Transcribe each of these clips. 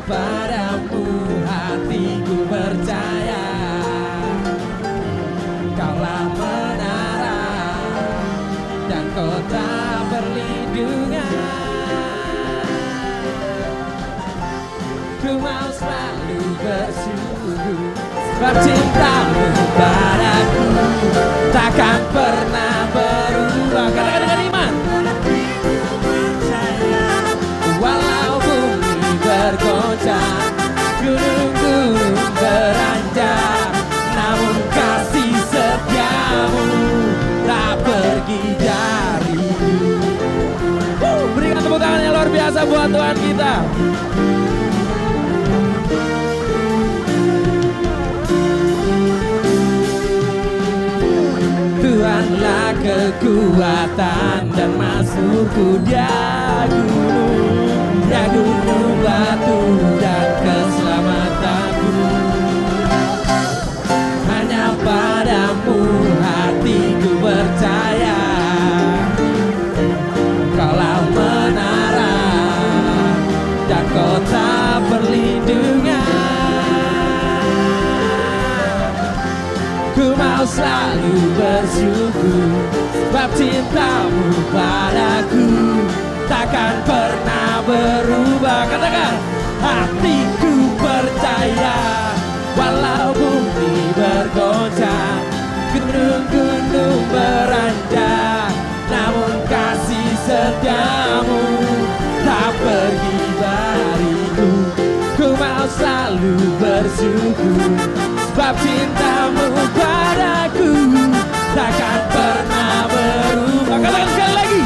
padamu hatiku percaya. Kaulah menara dan kota perlindungan. Ku mau selalu bersyukur sebab cintamu padaku takkan pernah berubah. Katakan dengan iman. Walau bumi bergoncang, gunung-gunung beranjak, namun kasih setiamu tak pergi dariku. Berikan tepuk tangan yang luar biasa buat Tuhan kita. Tuhanlah kekuatan dan mazmurku, dia gunung batu dan keselamatanku. Hanya padamu hatiku percaya. Kaulah menara dan kota perlindungan. Ku mau selalu bersyukur sebab cintamu padaku takkan pernah berubah. Katakan, hatiku percaya. Walau bumi bergoncang, gunung-gunung beranjak, namun kasih setiamu tak pergi dariku. Ku mau selalu bersyukur sebab cintamu padaku takkan pernah berubah. Katakan sekali lagi.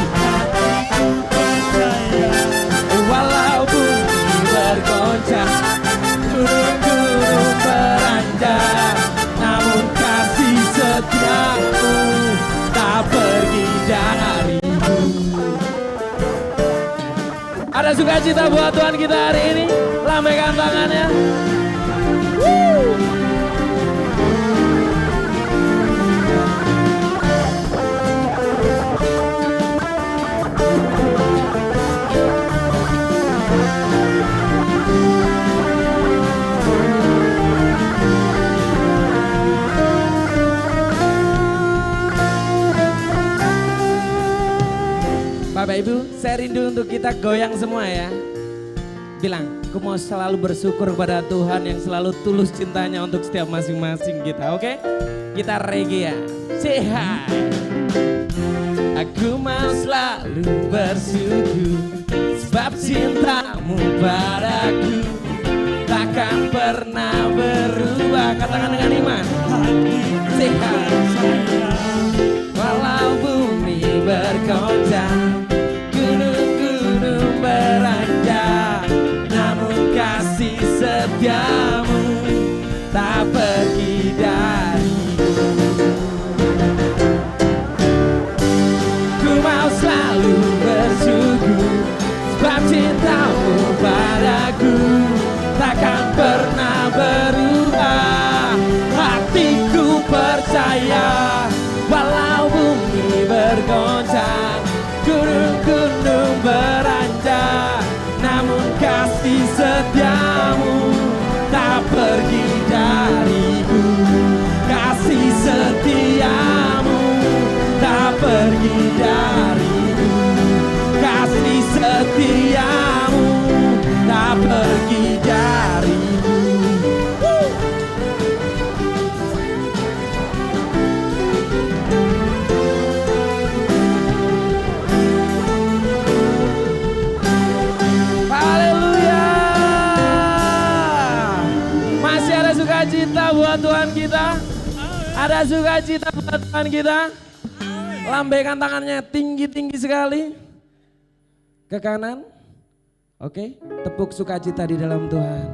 Walau bumi bergoncang, gunung-gunung beranjak, namun kasih setiamu tak pergi dariku. Ada sukacita buat Tuhan kita hari ini. Lambaikan tangannya. Bapak Ibu, saya rindu untuk kita goyang semua ya. Bilang, aku mau selalu bersyukur kepada Tuhan yang selalu tulus cintanya untuk setiap masing-masing kita, oke? Kita reggae ya, say hi. Aku mau selalu bersyukur sebab cintamu padaku takkan pernah berubah. Katakan dengan iman, say hi. Walau bumi bergoncang, gunung-gunung beranjak, namun kasih setiamu tak pergi dariku. Ku mau selalu bersyukur sebab cintamu padaku takkan pernah berubah. Hatiku percaya. Walau bumi bergoncang, gunung-gunung beranjak, namun kasih setiamu tak pergi dariku. Kasih setiamu tak pergi dariku. Kasih setiamu tak pergi dariku. Sukacita buat Tuhan kita. Ada sukacita buat Tuhan kita. Lambaikan tangannya tinggi-tinggi sekali. Ke kanan. Oke. Tepuk sukacita di dalam Tuhan.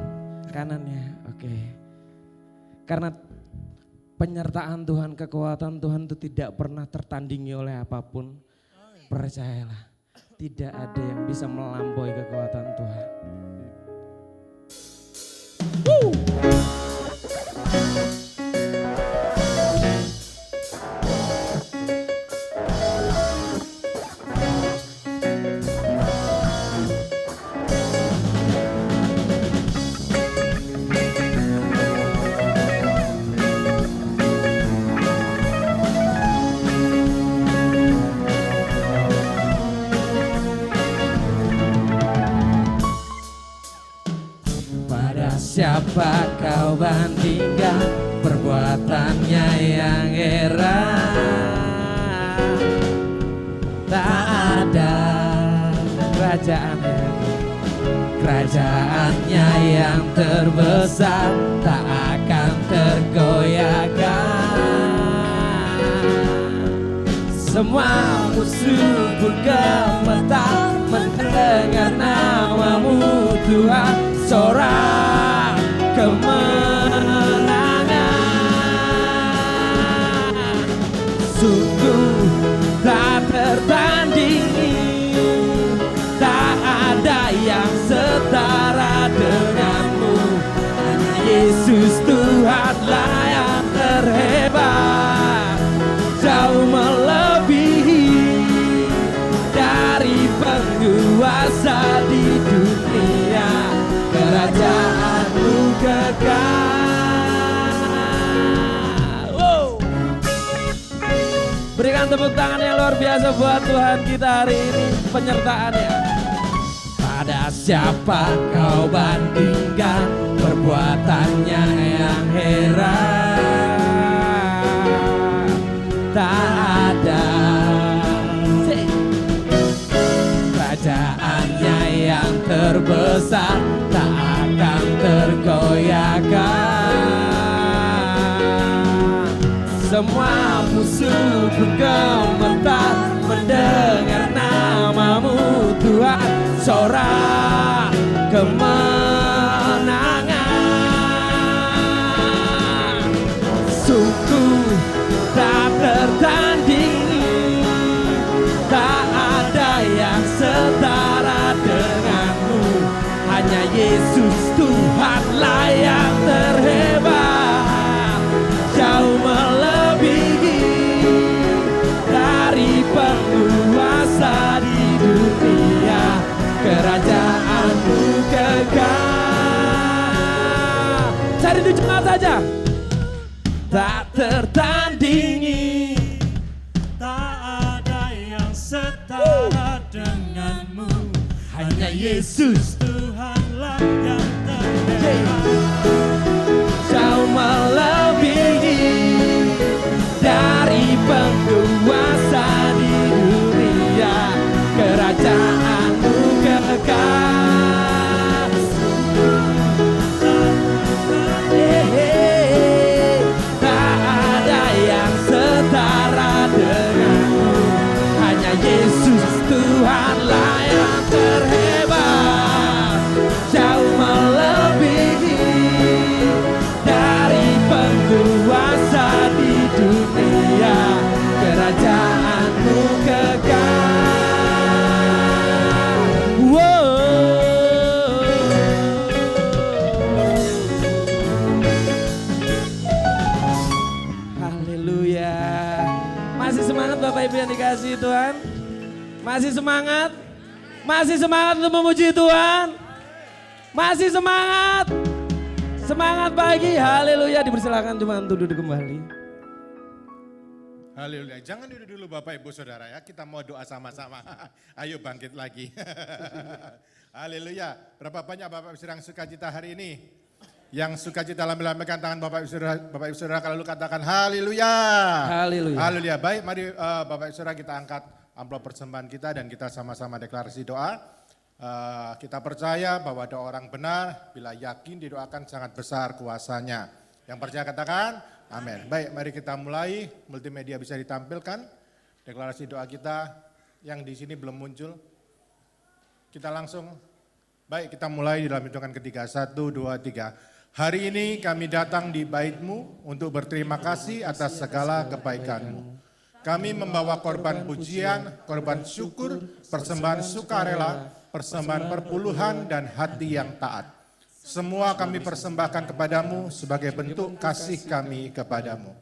Kanannya. Oke. Karena penyertaan Tuhan, kekuatan Tuhan itu tidak pernah tertandingi oleh apapun. Percayalah. Tidak ada yang bisa melampaui kekuatan Tuhan. siapa kau bandingkan perbuatannya yang heran. Tak ada kerajaannya yang terbesar, tak akan tergoyahkan. Semua musuh pun gemetar mendengar namamu Tuhan, sorak kemenangan. Sungguh tak tertandingi, tak ada yang setara denganmu. Hanya Yesus Tuhanlah yang terhebat, jauh melebihi dari penguasa di dunia. Kerajaanmu kekal. Wow. Berikan tepuk tangan yang luar biasa buat Tuhan kita hari ini, penyertaannya. Pada siapa kau bandingkan perbuatannya yang heran. Tak ada kerajaannya yang terbesar, tak akan tergoyahkan. Semua musuh pun gemetar mendengar namamu Tuhan, sorak kemenangan. Sungguh tak tertandingi, tak ada yang setara denganmu. Hanya Yesus Tuhanlah yang terhebat, jauh melebihi dari penguasa di dunia. Kerajaanmu kekal. Cari itu cepat saja. Tak tertandingi, tak ada yang setara denganmu. hanya Yesus Tuhanlah yang terhebat, jauh melebihi dari penguasa di dunia. Kerajaanmu kekal. Tak ada yang setara denganmu. Hanya Yesus Tuhanlah yang terhebat, jauh melebihi dari penguasa di dunia. Kerajaanmu kekal. Haleluya. Masih semangat Bapak Ibu yang dikasihi Tuhan? Masih semangat? Masih semangat untuk memuji Tuhan? Masih semangat? Semangat pagi, haleluya. Dipersilakan cuma untuk duduk kembali. Haleluya. Jangan duduk dulu Bapak Ibu Saudara ya. Kita mau doa sama-sama. Ayo bangkit lagi. Haleluya. Berapa banyak Bapak Ibu Saudara yang sukacita hari ini? Yang sukacita lambaikan tangan Bapak Ibu Saudara kalau katakan haleluya. Haleluya. Haleluya. Baik, mari Bapak Ibu Saudara kita angkat amplop persembahan kita dan kita sama-sama deklarasi doa. Kita percaya bahwa ada orang benar bila yakin didoakan sangat besar kuasanya. Yang percaya katakan amin. Baik, mari kita mulai. Multimedia bisa ditampilkan deklarasi doa kita yang di sini belum muncul. Kita langsung, baik kita mulai di dalam hitungan ketiga. 1, 2, 3. Hari ini kami datang di bait-Mu untuk berterima kasih atas segala kebaikan-Mu. Kami membawa korban pujian, korban syukur, persembahan sukarela, persembahan perpuluhan dan hati yang taat. Semua kami persembahkan kepadamu sebagai bentuk kasih kami kepadamu.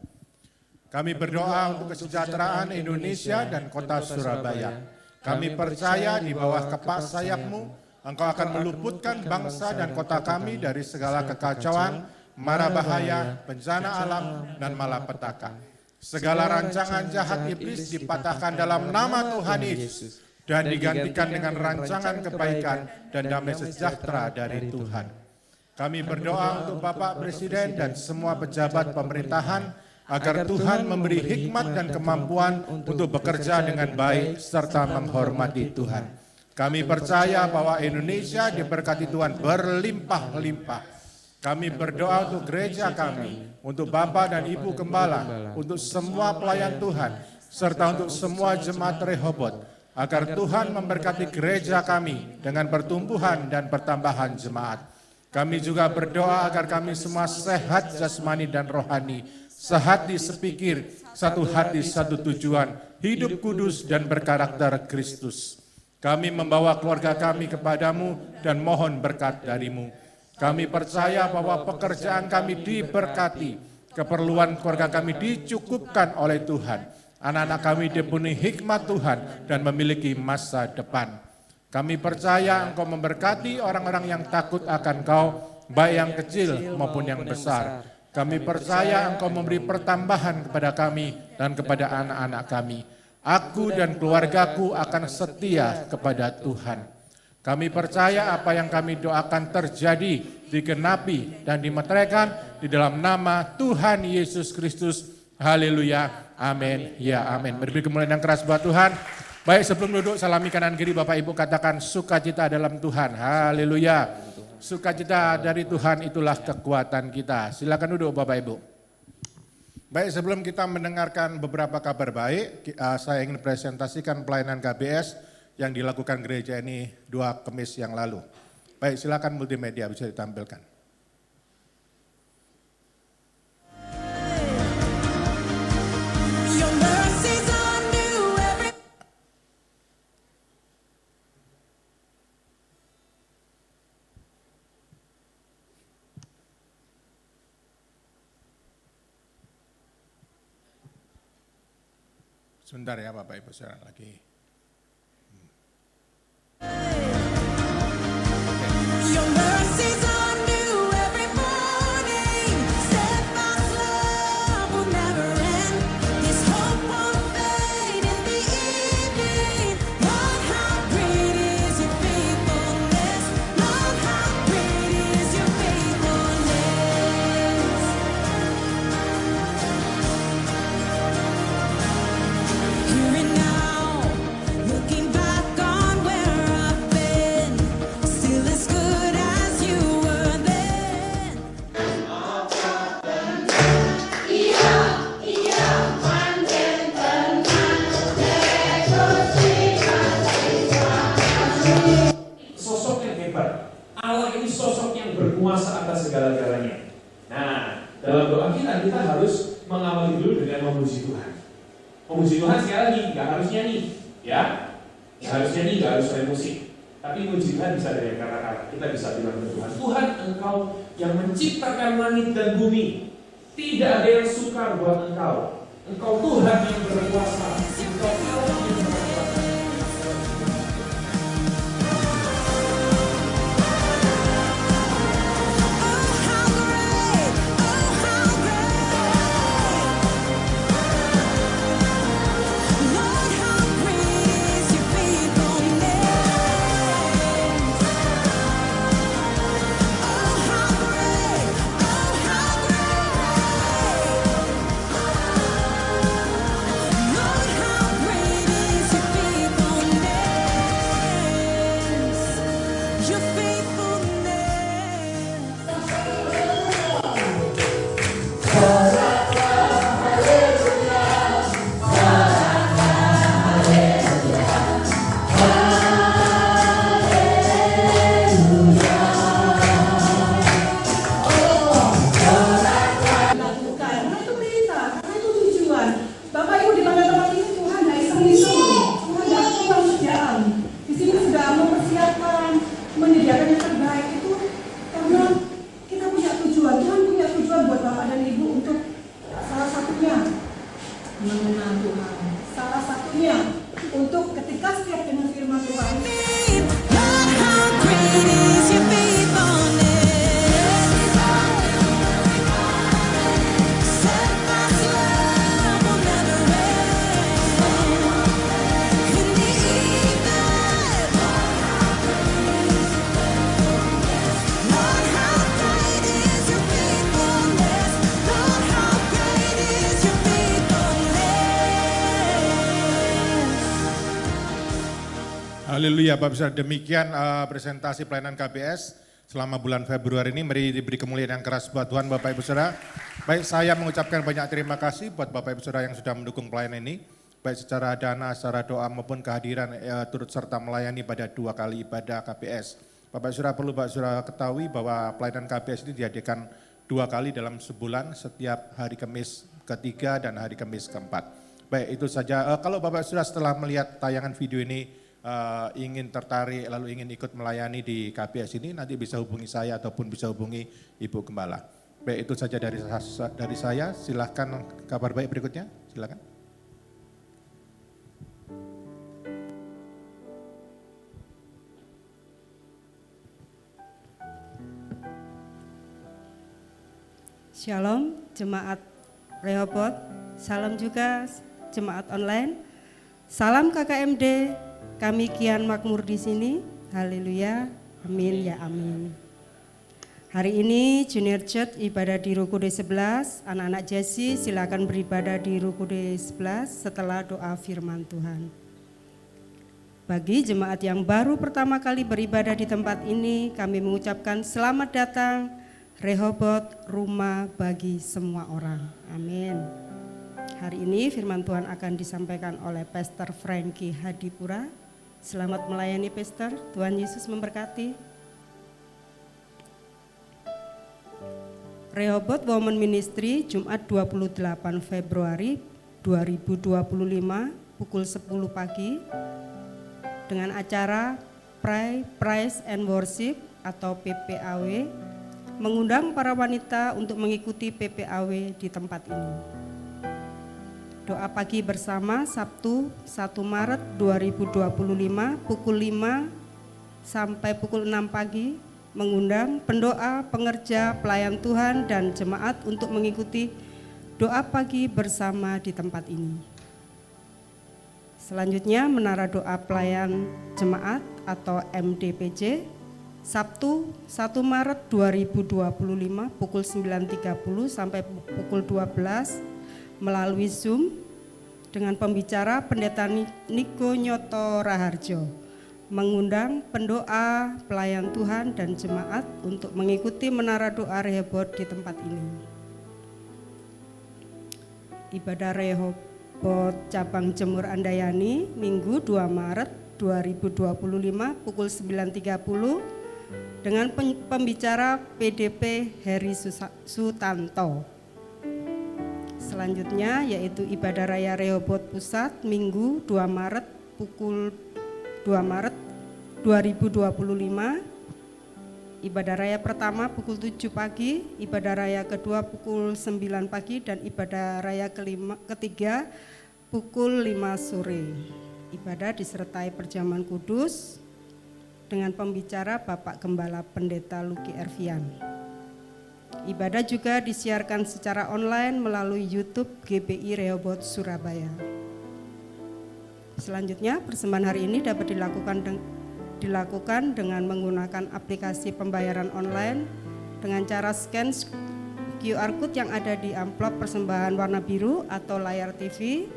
Kami berdoa untuk kesejahteraan Indonesia dan kota Surabaya. Kami percaya di bawah kepak sayap-Mu, Engkau akan meluputkan bangsa dan kota kami dari segala kekacauan, mara bahaya, bencana alam, dan malapetaka. Segala rancangan jahat iblis dipatahkan dalam nama Tuhan Yesus dan digantikan dengan rancangan kebaikan dan damai sejahtera dari Tuhan. Kami berdoa untuk Bapak Presiden dan semua pejabat pemerintahan agar Tuhan memberi hikmat dan kemampuan untuk bekerja dengan baik serta menghormati Tuhan. Kami percaya bahwa Indonesia diberkati Tuhan berlimpah-limpah. Kami berdoa untuk gereja kami, untuk Bapak dan Ibu Gembala, untuk semua pelayan Tuhan, serta untuk semua jemaat Rehoboth, agar Tuhan memberkati gereja kami dengan pertumbuhan dan pertambahan jemaat. Kami juga berdoa agar kami semua sehat jasmani dan rohani, sehati sepikir, satu hati, satu tujuan, hidup kudus dan berkarakter Kristus. Kami membawa keluarga kami kepadamu dan mohon berkat darimu. Kami percaya bahwa pekerjaan kami diberkati, keperluan keluarga kami dicukupkan oleh Tuhan. Anak-anak kami dipenuhi hikmat Tuhan dan memiliki masa depan. Kami percaya Engkau memberkati orang-orang yang takut akan Kau, baik yang kecil maupun yang besar. Kami percaya Engkau memberi pertambahan kepada kami dan kepada anak-anak kami. Aku dan keluargaku akan setia kepada Tuhan. Kami percaya apa yang kami doakan terjadi, digenapi dan dimeteraikan di dalam nama Tuhan Yesus Kristus. Haleluya, amin, ya amin. Beri kemuliaan yang keras buat Tuhan. Baik, sebelum duduk salami kanan kiri Bapak Ibu, katakan sukacita dalam Tuhan. Haleluya. Sukacita dari Tuhan itulah kekuatan kita. Silakan duduk Bapak Ibu. Baik, sebelum kita mendengarkan beberapa kabar baik, saya ingin presentasikan pelayanan KBS yang dilakukan gereja ini 2 Kamis yang lalu. Baik, silakan multimedia bisa ditampilkan. Sebentar ya Bapak Ibu, saya lagi. Your mercies are new every morning. Steadfast love will never end. His hope won't fade in the evening. Lord, how great is your faithfulness. Lord, how great is your faithfulness. Here and now, looking back on where I've been, still as good as you were then. Sosok yang hebat. Allah ini sosok yang berkuasa atas segala-galanya. Nah, dalam doa kita harus mengawali dulu dengan memuji Tuhan. Memuji Tuhan sekali lagi, nggak harus nyanyi, ya. Nggak harus nyanyi, nggak harus main musik. Tapi memuji Tuhan bisa dari kata-kata. Kita bisa bilang ke Tuhan, Tuhan Engkau yang menciptakan langit dan bumi. Tidak ada yang sukar buat Engkau. Engkau Tuhan yang berkuasa. Engkau Allah yang berkuasa. Your Bapak Ibu di mana tempat ini Tuhan tidak iseng-iseng, Tuhan tidak kurang kerjaan. Di sini sudah mempersiapkan, menyediakan yang terbaik itu karena kita punya tujuan. Tuhan punya tujuan buat Bapak dan Ibu untuk salah satunya mengenal Tuhan. Salah satunya untuk ketika setiap dengan firman Tuhan. Lord, how great is your faithfulness. Steadfast love will never end. In the evening, Lord, how Haleluya, Bapak Saudara, demikian presentasi pelayanan KBS selama bulan Februari ini. Mari diberi kemuliaan yang keras buat Tuhan Bapak Ibu Saudara. Baik, saya mengucapkan banyak terima kasih buat Bapak Ibu Saudara yang sudah mendukung pelayanan ini. Baik secara dana, secara doa maupun kehadiran turut serta melayani pada 2 kali ibadah KBS. Bapak Saudara, perlu Bapak Saudara ketahui bahwa pelayanan KBS ini diadakan 2 kali dalam sebulan, setiap hari Kamis ketiga dan hari Kamis keempat. Baik, itu saja. Kalau Bapak Saudara setelah melihat tayangan video ini ingin tertarik lalu ingin ikut melayani di KBS ini, nanti bisa hubungi saya ataupun bisa hubungi Ibu Gembala. Baik, itu saja dari saya. Silahkan kabar baik berikutnya, silakan. Shalom Jemaat Rehobot, salam juga Jemaat online, salam KKMD, kami kian makmur di sini, haleluya, amin ya amin. Hari ini Junior Church ibadah di Rukude 11, anak-anak Jesse silakan beribadah di Rukude 11 setelah doa firman Tuhan. Bagi jemaat yang baru pertama kali beribadah di tempat ini, kami mengucapkan selamat datang Rehobot, rumah bagi semua orang. Amin. Hari ini firman Tuhan akan disampaikan oleh Pastor Frankie Hadipura. Selamat melayani Pastor, Tuhan Yesus memberkati. Rehobot Women Ministry Jumat 28 Februari 2025 pukul 10 pagi dengan acara Pray, Praise and Worship atau PPAW, mengundang para wanita untuk mengikuti PPAW di tempat ini. Doa pagi bersama Sabtu 1 Maret 2025 pukul 5 sampai pukul 6 pagi, mengundang pendoa, pengerja, pelayan Tuhan dan jemaat untuk mengikuti doa pagi bersama di tempat ini. Selanjutnya menara doa pelayan jemaat atau MDPJ Sabtu 1 Maret 2025 pukul 9.30 sampai pukul 12 melalui Zoom dengan pembicara Pendeta Niko Nyoto Raharjo, mengundang pendoa, pelayan Tuhan dan jemaat untuk mengikuti menara doa Rehobot di tempat ini. Ibadah Rehobot cabang Jemur Andayani Minggu 2 Maret 2025 pukul 9.30 dengan pembicara PDP Heri Sutanto. Selanjutnya yaitu ibadah raya Rehobot Pusat Minggu 2 Maret pukul 2 Maret 2025. Ibadah raya pertama pukul 7 pagi, ibadah raya kedua pukul 9 pagi dan ibadah raya ketiga pukul 5 sore. Ibadah disertai perjamuan kudus dengan pembicara Bapak Gembala Pendeta Luki Ervian. Ibadah juga disiarkan secara online melalui YouTube GBI Rehobot Surabaya. Selanjutnya persembahan hari ini dapat dilakukan dengan menggunakan aplikasi pembayaran online dengan cara scan QR code yang ada di amplop persembahan warna biru atau layar TV,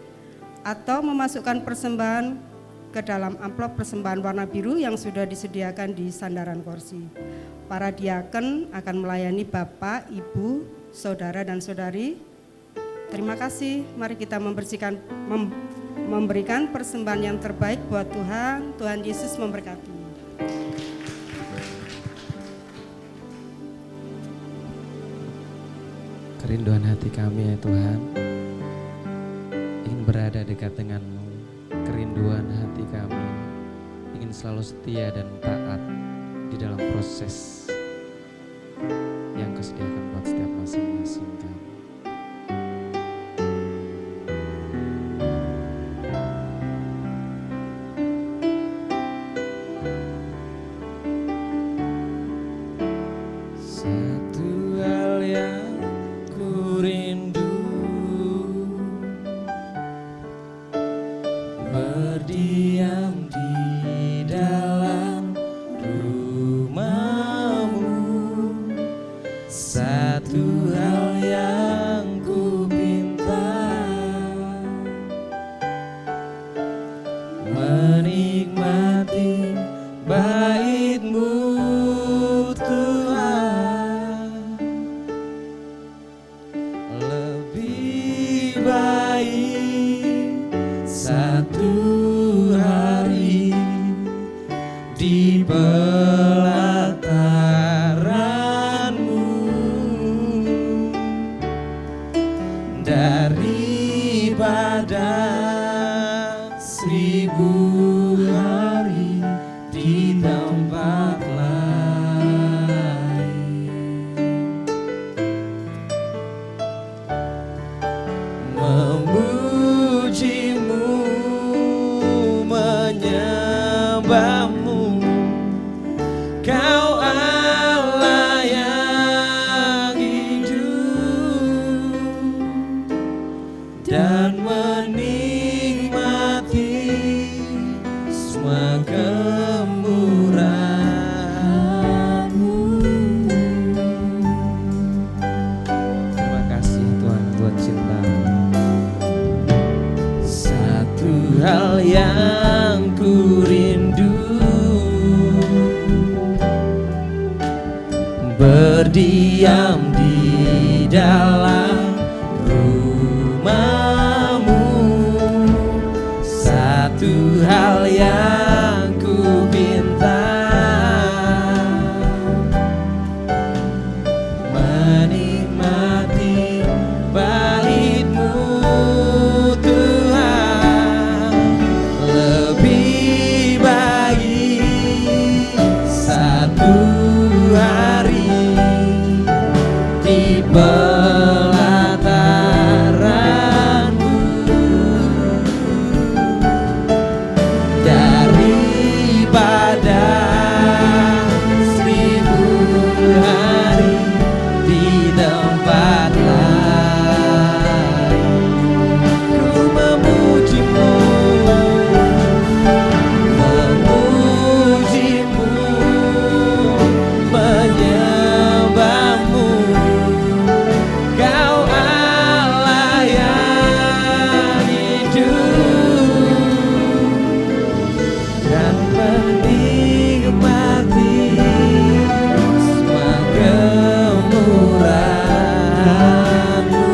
atau memasukkan persembahan ke dalam amplop persembahan warna biru yang sudah disediakan di sandaran kursi. Para diaken akan melayani Bapak, Ibu, Saudara dan Saudari. Terima kasih, mari kita memberikan persembahan yang terbaik buat Tuhan. Tuhan Yesus memberkati. Kerinduan hati kami ya Tuhan, ingin berada dekat denganmu. Kerinduan hati kami ingin selalu setia dan taat di dalam proses yang Kau sediakan buat setiap masing-masing kami. Satu hal yang ku rindu, berdiam di dalam rumah-Mu. Satu hal yang ku pinta, menikmati satu hari di pelataranmu, daripada 1000 hari di tempat lain. Memujimu, menyembahmu, Kau Allah yang hidup, dan menikmati semua kemurahan-Mu. Terima kasih Tuhan buat cinta-Mu. Satu hal yang ku rindu, berdiam di dalam rumah-Mu. Satu hal yang ku pinta, menikmati bait-Mu Tuhan. Lebih baik satu hari di pelataran-Mu daripada 1000 hari di tempat lain. Ku memuji-Mu, memuji-Mu, menyembah-Mu, Kau Allah yang hidup, dan menikmati semua kemurahan-Mu.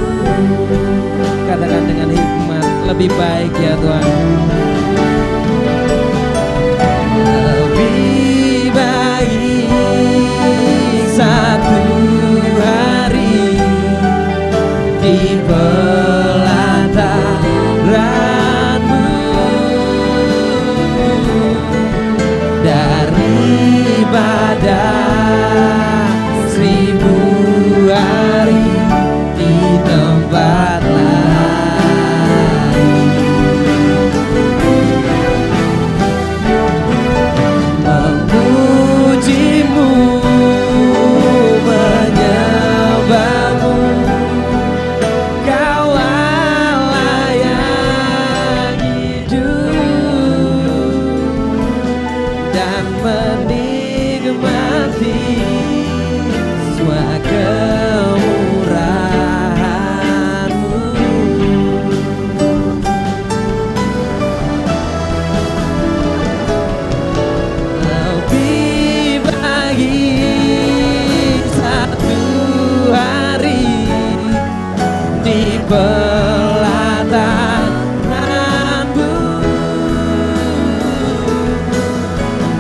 Katakan dengan hikmat, lebih baik ya Tuhan. Lebih baik satu hari di pelataran-Mu daripada 1000 hari di tempat lain. Memuji-Mu, menyembah-Mu, Kau Allah yang hidup, dan menikmati semua kemurahan-Mu. Lebih baik satu hari di pelataran-Mu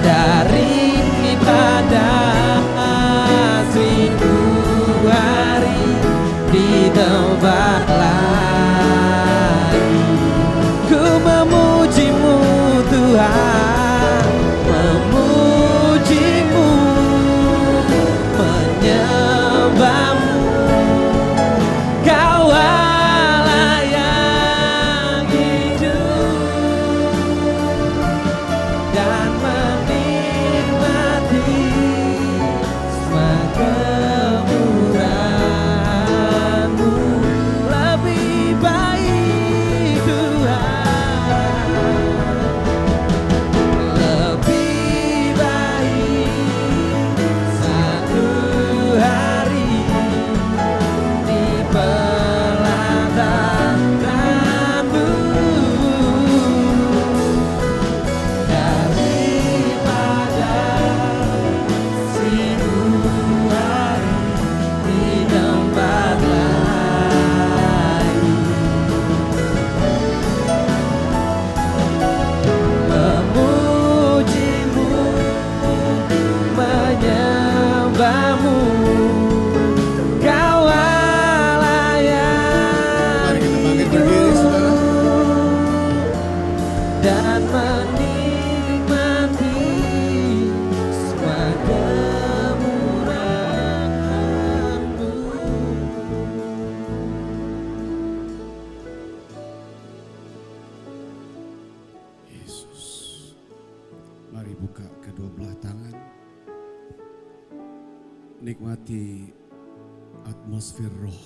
daripada 1000 hari di tempat lain. Ku memuji-Mu Tuhan, memuji-Mu, menyembah-Mu, Kau Allah yang hidup, dan menikmati semua kemurahan-Mu. Lebih baik Tuhan, buka kedua belah tangan. Nikmati atmosfer roh.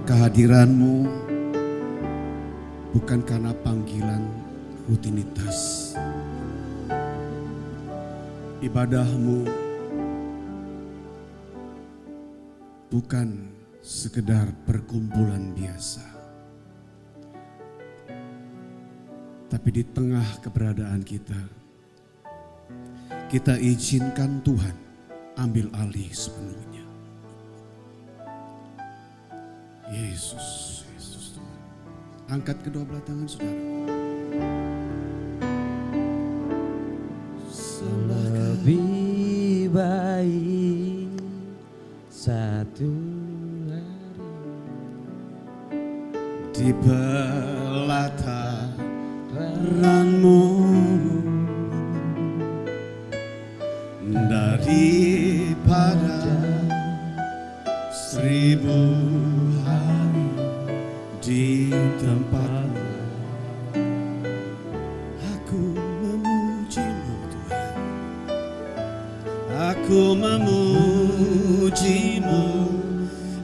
Kehadiranmu bukan karena panggilan rutinitas. Ibadahmu bukan sekedar perkumpulan biasa. Tapi di tengah keberadaan kita izinkan Tuhan ambil alih sepenuhnya. Yesus, Yesus Tuhan. Angkat kedua belah tangan saudara. Lebih baik satu hari di pelataranmu daripada 1000 hari di tempatmu. Aku memujimu Tuhan, aku memujimu,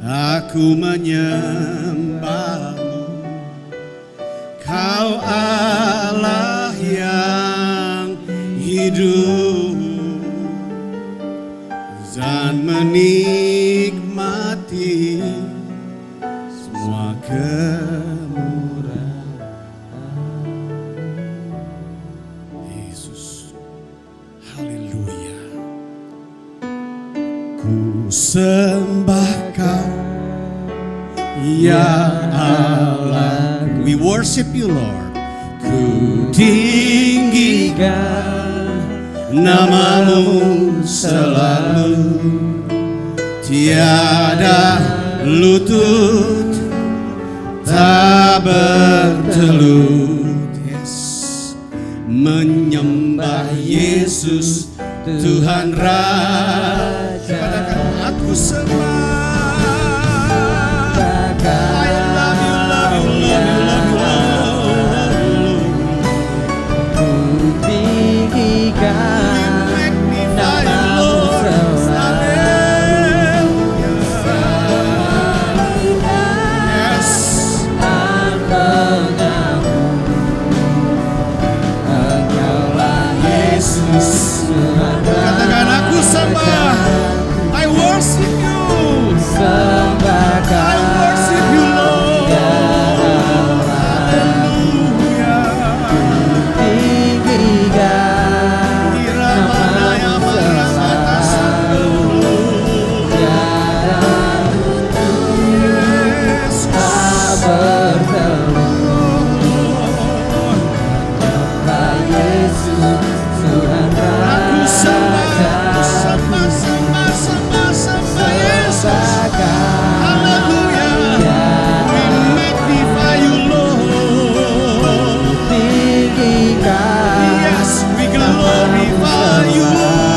aku menyembahmu. Kau Allah yang hidup dan menikmati semua kemurahan. Yesus, haleluya. Ku sembah Kau ya Allah. We worship you Lord. Ku tinggikan namamu selalu. Tiada lutut tak bertelut. Yes. Menyembah Yesus Tuhan Raja. Katakan aku sembah. I love you, love you, love you, love you, love you. ku tinggikan namamu selalu. Katakan aku sembah. I worship you. I worship you Lord. Haleluya. Tinggikan namamu selalu. Yes. Tak bertelut. Menyembah Yesus Tuhan Aku sembah, sembah, sembah, sembah, sembah Yesus. Haleluya. We magnify you Lord. Tinggikan Yes, we glorify you Lord.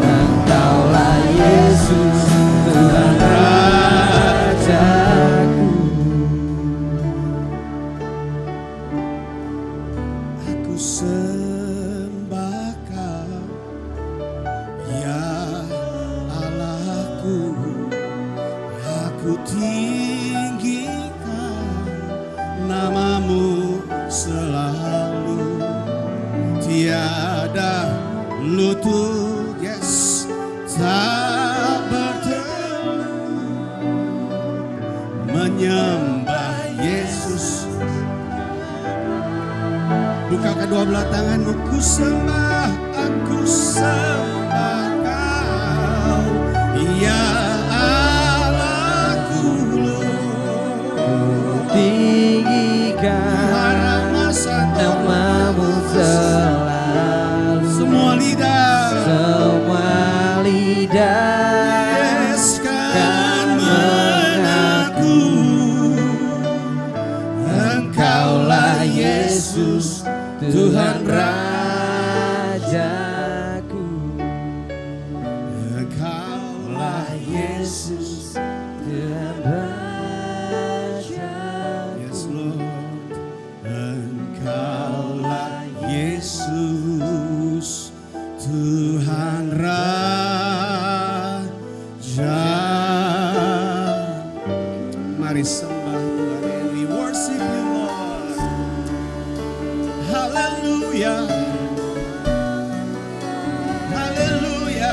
Engkaulah Yesus Tuhan Rajaku. Aku sembah Kau ya Allahku. Aku tinggikan namamu selalu. Tiada lutut, yes, tak bertelut. Menyembah Yesus. Buka kedua belah tanganmu. Ku sembah, aku sembah Kau ya Allahku Lord. Tinggikan namamu selalu. Semua lidah, Semua lidah yes, kan mengaku Engkaulah Yesus Tuhan Rajaku. Tuhan Raja. Mari sembah Tuhan, we worship you Lord. Haleluya, haleluya.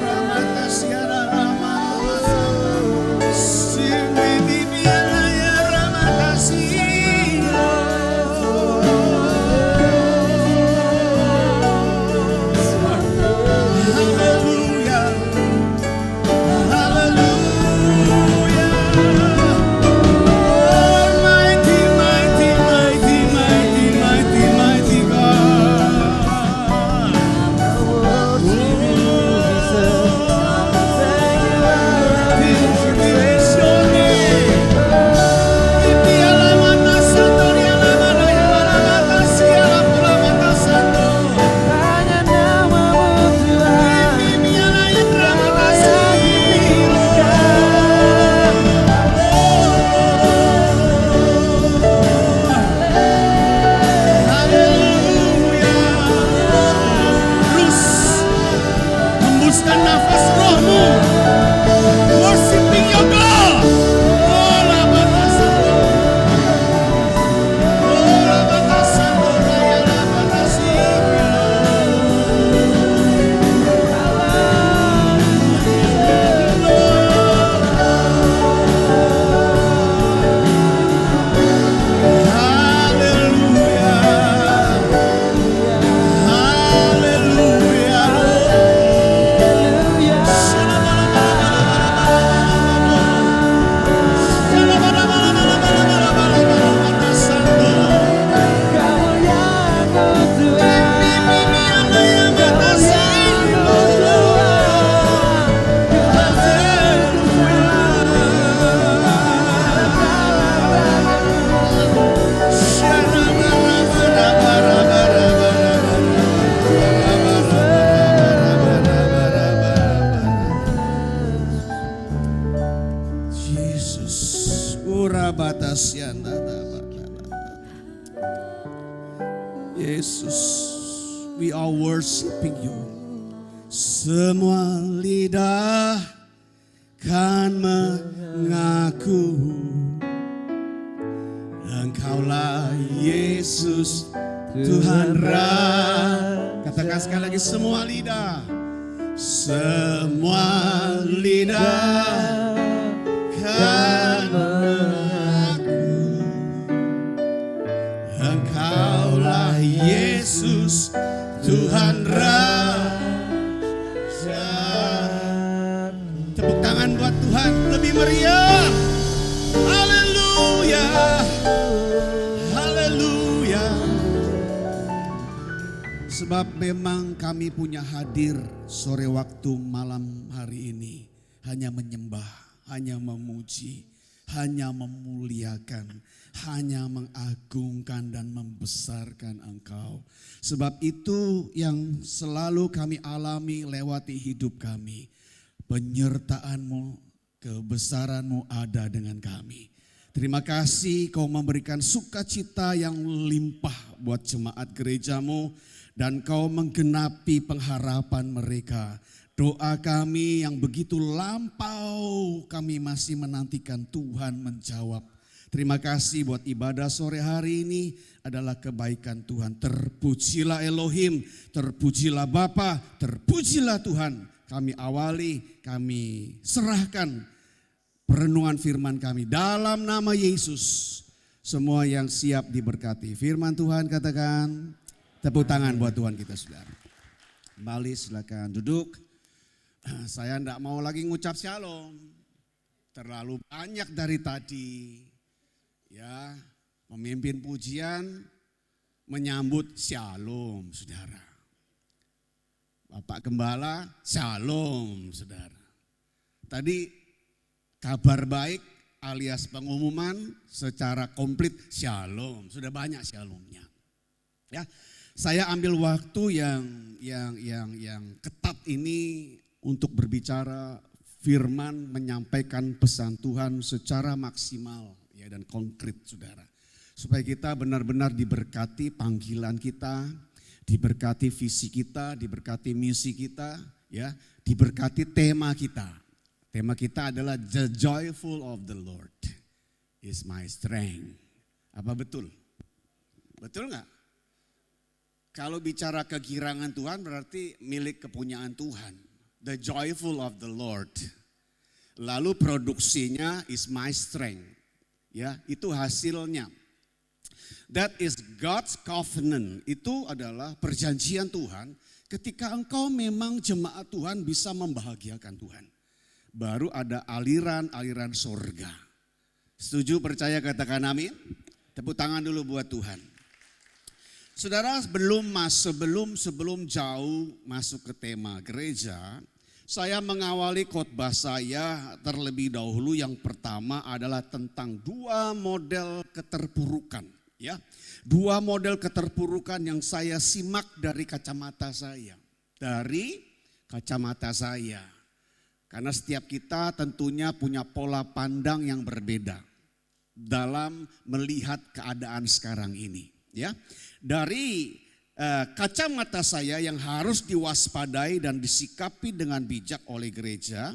Ramakasiara Rama, Sibidi Bialaya Ramakasio. Haleluya, haleluya. Mighty, mighty, mighty, mighty, mighty, mighty God. Hanya namamu Tuhan Hembuskan nafas rohmu, worshiping your God. Oh, Labatasando. Oh, Labatasando, Raya Jesus, Urabatasyanda. Yesus, we are worshiping you. Semua lidah kan mengaku Engkaulah Yesus Tuhan Raja. Katakan sekali lagi, semua lidah. Semua lidah kan mengaku Engkaulah Yesus Tuhan Raja. Tepuk tangan buat Tuhan lebih meriah. Haleluya, haleluya. Sebab memang kami punya hadir sore waktu malam hari ini hanya menyembah, hanya memuji, hanya memuliakan, hanya mengagungkan dan membesarkan Engkau. Sebab itu yang selalu kami alami lewati hidup kami. Penyertaan-Mu, kebesaran-Mu ada dengan kami. Terima kasih Kau memberikan sukacita yang limpah buat jemaat gereja-Mu dan Kau menggenapi pengharapan mereka. Doa kami yang begitu lampau, kami masih menantikan Tuhan menjawab. Terima kasih buat ibadah sore hari ini adalah kebaikan Tuhan. Terpujilah Elohim, terpujilah Bapa, terpujilah Tuhan. Kami awali, kami serahkan perenungan firman kami dalam nama Yesus. Semua yang siap diberkati. Firman Tuhan katakan, tepuk tangan buat Tuhan kita saudara. Kembali silakan duduk. Saya tidak mau lagi ngucap shalom. Terlalu banyak dari tadi. Ya, memimpin pujian menyambut shalom saudara. Bapak Gembala shalom saudara. Tadi kabar baik alias pengumuman secara komplit shalom. Sudah banyak shalomnya. Ya, saya ambil waktu yang ketat ini untuk berbicara firman, menyampaikan pesan Tuhan secara maksimal ya dan konkret saudara. Supaya kita benar-benar diberkati panggilan kita diberkati visi kita, diberkati misi kita, ya, diberkati tema kita. Tema kita adalah The Joyful of the Lord is my strength. Apa betul? Betul nggak? Kalau bicara kegirangan Tuhan berarti milik kepunyaan Tuhan. The Joyful of the Lord. Lalu produksinya is my strength. Ya, itu hasilnya. That is God's covenant. Itu adalah perjanjian Tuhan ketika engkau memang jemaat Tuhan bisa membahagiakan Tuhan. Baru ada aliran-aliran surga. Setuju, percaya, katakan amin. Tepuk tangan dulu buat Tuhan. Saudara, sebelum jauh masuk ke tema gereja, saya mengawali khotbah saya terlebih dahulu. Yang pertama adalah tentang dua model keterpurukan. Ya, dua model keterpurukan yang saya simak dari kacamata saya. Karena setiap kita tentunya punya pola pandang yang berbeda dalam melihat keadaan sekarang ini. Ya, dari kacamata saya yang harus diwaspadai dan disikapi dengan bijak oleh gereja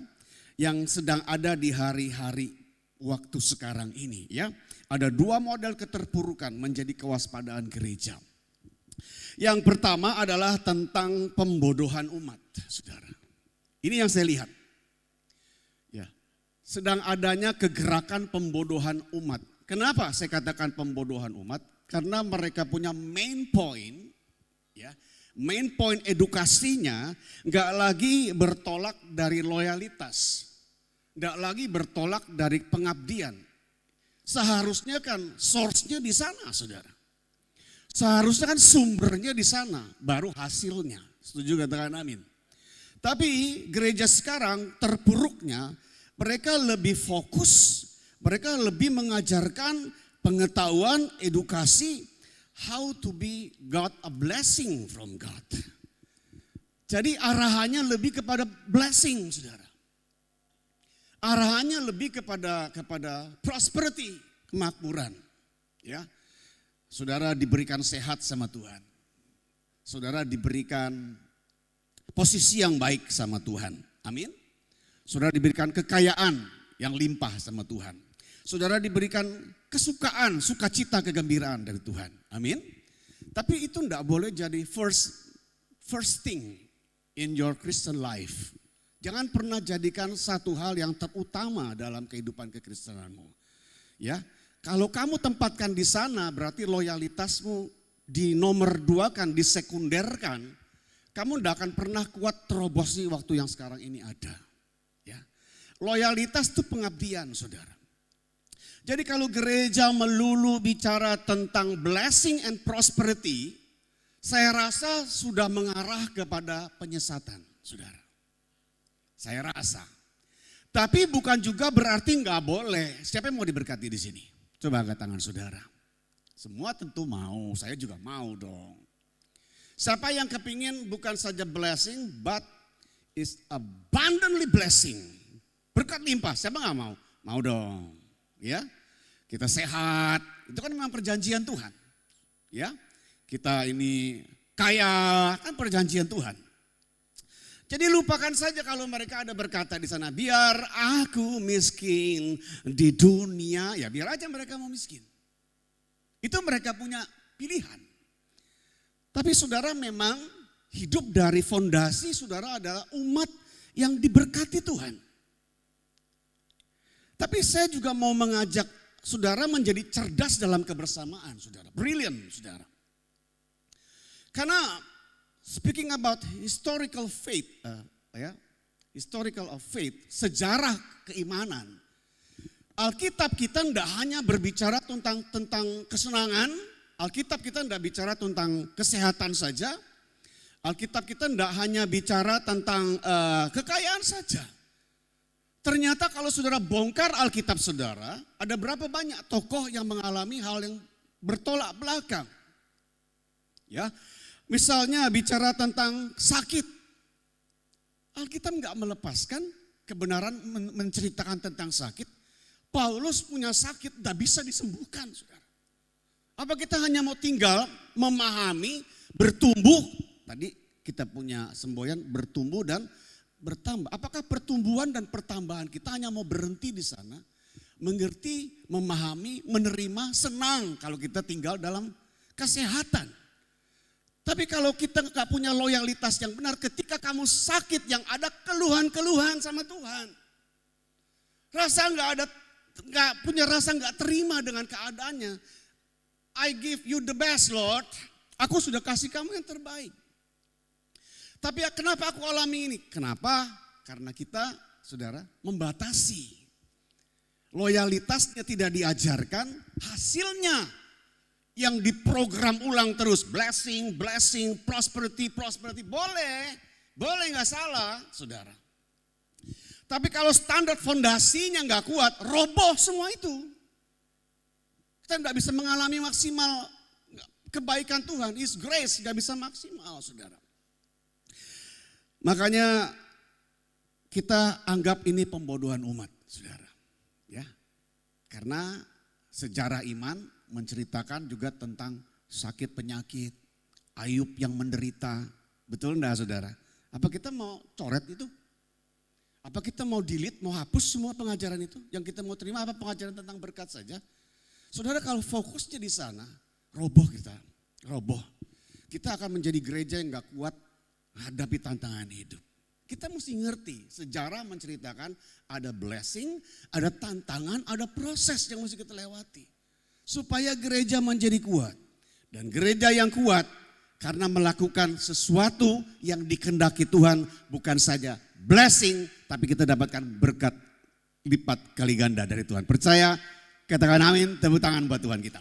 yang sedang ada di hari-hari waktu sekarang ini. Ya, ada dua model keterpurukan menjadi kewaspadaan gereja. Yang pertama adalah tentang pembodohan umat, saudara. Ini yang saya lihat. Ya, sedang adanya kegerakan pembodohan umat. Kenapa saya katakan pembodohan umat? Karena mereka punya main point, ya, main point edukasinya nggak lagi bertolak dari loyalitas, nggak lagi bertolak dari pengabdian. Seharusnya kan source-nya di sana, saudara. Seharusnya kan sumbernya di sana, baru hasilnya. Setuju, katakan amin. Tapi gereja sekarang terpuruknya, mereka lebih fokus, mereka lebih mengajarkan pengetahuan, edukasi, how to be God, a blessing from God. Jadi arahannya lebih kepada blessing, saudara. Arahannya lebih kepada prosperity, kemakmuran. Ya, saudara diberikan sehat sama Tuhan. Saudara diberikan posisi yang baik sama Tuhan. Amin. Saudara diberikan kekayaan yang limpah sama Tuhan. Saudara diberikan kesukaan, sukacita, kegembiraan dari Tuhan. Amin. Tapi itu enggak boleh jadi first thing in your Christian life. Jangan pernah jadikan satu hal yang terutama dalam kehidupan kekristenanmu. Ya, kalau kamu tempatkan di sana berarti loyalitasmu di nomor dua kan, disekunderkan. Kamu tidak akan pernah kuat terobos di waktu yang sekarang ini ada. Ya, loyalitas itu pengabdian, saudara. Jadi kalau gereja melulu bicara tentang blessing and prosperity, saya rasa sudah mengarah kepada penyesatan, saudara. Saya rasa. Tapi bukan juga berarti nggak boleh. Siapa yang mau diberkati di sini? Coba angkat tangan saudara. Semua tentu mau, saya juga mau dong. Siapa yang kepingin bukan saja blessing, but is abundantly blessing. Berkat limpah, siapa nggak mau? Mau dong. Ya, kita sehat, itu kan memang perjanjian Tuhan. Ya, kita ini kaya, kan perjanjian Tuhan. Jadi lupakan saja kalau mereka ada berkata di sana, biar aku miskin di dunia, ya biar aja mereka mau miskin. Itu mereka punya pilihan. Tapi saudara memang hidup dari fondasi saudara adalah umat yang diberkati Tuhan. Tapi saya juga mau mengajak saudara menjadi cerdas dalam kebersamaan, saudara. Brilliant, saudara. Karena speaking about historical faith, historical of faith, sejarah keimanan. Alkitab kita tidak hanya berbicara tentang kesenangan, Alkitab kita tidak bicara tentang kesehatan saja, Alkitab kita tidak hanya bicara tentang kekayaan saja. Ternyata kalau saudara bongkar Alkitab saudara, ada berapa banyak tokoh yang mengalami hal yang bertolak belakang. Ya, misalnya bicara tentang sakit. Alkitab enggak melepaskan kebenaran menceritakan tentang sakit. Paulus punya sakit, enggak bisa disembuhkan, saudara. Apa kita hanya mau tinggal memahami bertumbuh, tadi kita punya semboyan bertumbuh dan bertambah. Apakah pertumbuhan dan pertambahan kita hanya mau berhenti di sana? Mengerti, memahami, menerima, senang kalau kita tinggal dalam kesehatan. Tapi kalau kita nggak punya loyalitas yang benar, ketika kamu sakit yang ada keluhan-keluhan sama Tuhan. Rasa nggak punya rasa nggak terima dengan keadaannya. I give you the best, Lord. Aku sudah kasih kamu yang terbaik. Tapi kenapa aku alami ini? Kenapa? Karena kita, saudara, membatasi. Loyalitasnya tidak diajarkan, hasilnya yang diprogram ulang terus. Blessing, blessing, prosperity, prosperity. Boleh nggak salah, saudara. Tapi kalau standar fondasinya nggak kuat, roboh semua itu. Kita nggak bisa mengalami maksimal kebaikan Tuhan. His grace nggak bisa maksimal, saudara. Makanya kita anggap ini pembodohan umat, saudara. Ya, karena sejarah iman menceritakan juga tentang sakit penyakit, Ayub yang menderita. Betul enggak, saudara? Apa kita mau coret itu? Apa kita mau delete, mau hapus semua pengajaran itu? Yang kita mau terima apa pengajaran tentang berkat saja? Saudara, kalau fokusnya di sana, roboh kita, roboh. Kita akan menjadi gereja yang gak kuat hadapi tantangan hidup. Kita mesti ngerti, sejarah menceritakan ada blessing, ada tantangan, ada proses yang mesti kita lewati. Supaya gereja menjadi kuat. Dan gereja yang kuat karena melakukan sesuatu yang dikehendaki Tuhan, bukan saja blessing, tapi kita dapatkan berkat lipat kali ganda dari Tuhan. Percaya, katakan amin, tepuk tangan buat Tuhan kita.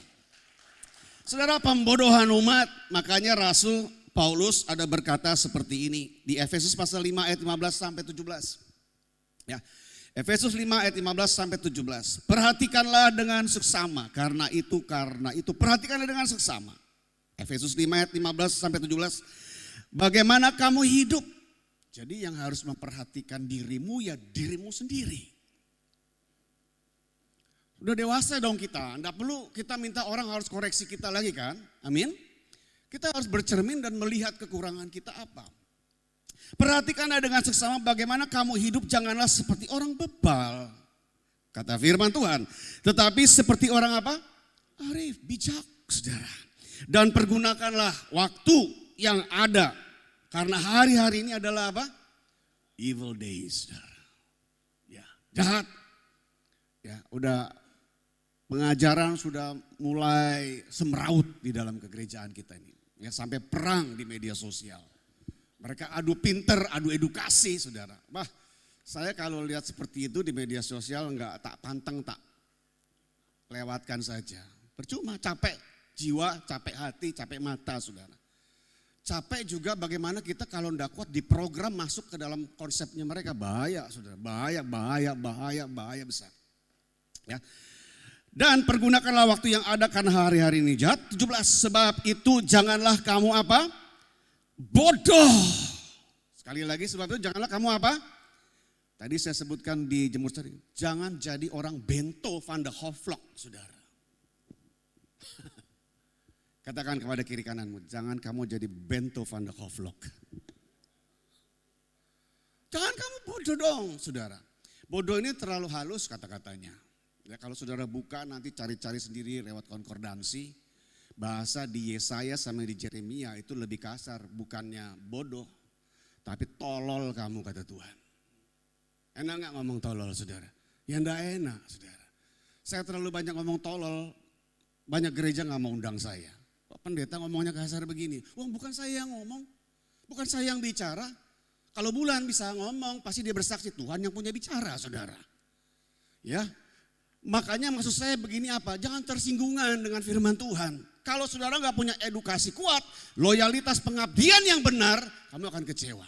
Saudara, pembodohan umat, makanya Rasul Paulus ada berkata seperti ini di Efesus pasal 5 ayat 15 sampai 17. Ya. Efesus 5 ayat 15 sampai 17. Perhatikanlah dengan seksama, karena itu perhatikanlah dengan seksama. Efesus 5 ayat 15 sampai 17. Bagaimana kamu hidup? Jadi yang harus memperhatikan dirimu ya dirimu sendiri. Udah dewasa dong kita, enggak perlu kita minta orang harus koreksi kita lagi kan? Amin. Kita harus bercermin dan melihat kekurangan kita apa. Perhatikanlah dengan seksama bagaimana kamu hidup, janganlah seperti orang bebal. Kata firman Tuhan. Tetapi seperti orang apa? Arif, bijak, saudara. Dan pergunakanlah waktu yang ada. Karena hari-hari ini adalah apa? Evil days, saudara. Ya, jahat. Ya, udah pengajaran sudah mulai semeraut di dalam kegerejaan kita ini. Ya, sampai perang di media sosial. Mereka adu pinter, adu edukasi, saudara. Bah, saya kalau lihat seperti itu di media sosial enggak tak panteng, tak lewatkan saja. Percuma, capek jiwa, capek hati, capek mata, saudara. Capek juga bagaimana kita kalau enggak kuat diprogram masuk ke dalam konsepnya mereka. Bahaya, saudara. Bahaya besar. Ya. Dan pergunakanlah waktu yang ada karena hari-hari ini jahat. 17, sebab itu janganlah kamu apa? Bodoh. Sekali lagi, sebab itu janganlah kamu apa? Tadi saya sebutkan di Jemur Sari. Jangan jadi orang Bento van de Hofvlok, saudara. Katakan kepada kiri kananmu, jangan kamu jadi Bento van de Hofvlok. Jangan kamu bodoh dong, saudara. Bodoh ini terlalu halus kata-katanya. Ya, kalau saudara buka nanti cari-cari sendiri lewat konkordansi. Bahasa di Yesaya sama di Jeremia itu lebih kasar. Bukannya bodoh, tapi tolol kamu kata Tuhan. Enak gak ngomong tolol, saudara? Ya enggak enak, saudara. Saya terlalu banyak ngomong tolol. Banyak gereja gak mau undang saya. Kok pendeta ngomongnya kasar begini? Wah, bukan saya yang ngomong. Bukan saya yang bicara. Kalau Bulan bisa ngomong, pasti dia bersaksi. Tuhan yang punya bicara, saudara. Ya, makanya maksud saya begini apa? Jangan tersinggungan dengan firman Tuhan. Kalau saudara gak punya edukasi kuat, loyalitas pengabdian yang benar, kamu akan kecewa.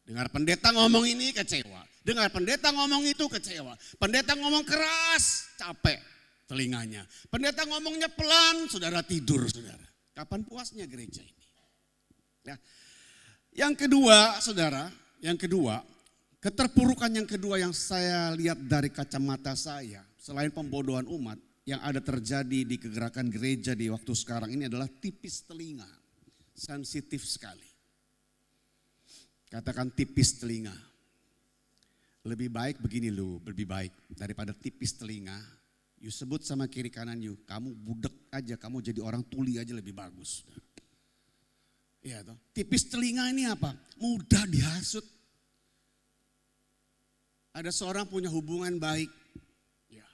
Dengar pendeta ngomong ini kecewa. Dengar pendeta ngomong itu kecewa. Pendeta ngomong keras, capek telinganya. Pendeta ngomongnya pelan, saudara tidur, saudara. Kapan puasnya gereja ini? Ya. Yang kedua, saudara, keterpurukan yang kedua yang saya lihat dari kacamata saya, selain pembodohan umat, yang ada terjadi di kegerakan gereja di waktu sekarang ini adalah tipis telinga. sensitif sekali. Katakan tipis telinga. Lebih baik begini loh, lebih baik daripada tipis telinga. You sebut sama kiri kanan you, kamu budek aja, kamu jadi orang tuli aja lebih bagus. Iya toh. Tipis telinga ini apa? Mudah dihasut. Ada seorang punya hubungan baik. Ya.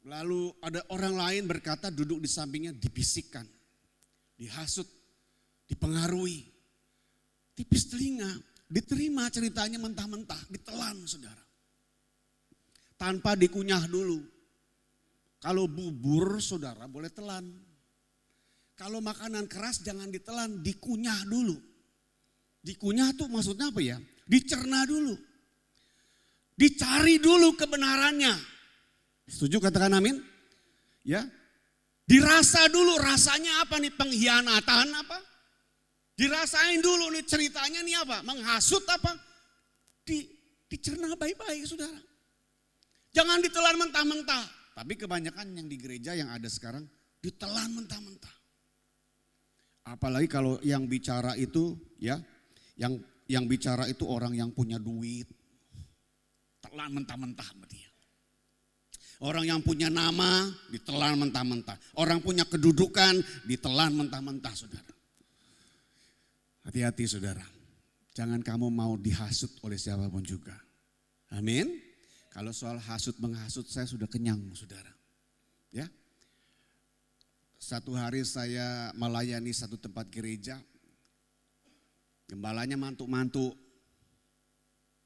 Lalu ada orang lain berkata duduk di sampingnya dibisikkan, dihasut, dipengaruhi. Tipis telinga, diterima ceritanya mentah-mentah, ditelan saudara. Tanpa dikunyah dulu. Kalau bubur saudara boleh telan. Kalau makanan keras jangan ditelan, dikunyah dulu. Dikunyah tuh maksudnya apa ya? Dicerna dulu. Dicari dulu kebenarannya. Setuju katakan amin? Ya. Dirasa dulu rasanya apa nih, pengkhianatan apa? Dirasain dulu nih ceritanya nih apa? Menghasut apa? Dicerna baik-baik saudara. Jangan ditelan mentah-mentah. Tapi kebanyakan yang di gereja yang ada sekarang ditelan mentah-mentah. Apalagi kalau yang bicara itu ya, yang bicara itu orang yang punya duit. Telan mentah-mentah sama dia. Orang yang punya nama ditelan mentah-mentah. Orang punya kedudukan ditelan mentah-mentah saudara. Hati-hati saudara. Jangan kamu mau dihasut oleh siapapun juga. Amin. Kalau soal hasut menghasut saya sudah kenyang saudara. Ya. Satu hari saya melayani satu tempat gereja. Gembalanya mantuk-mantuk.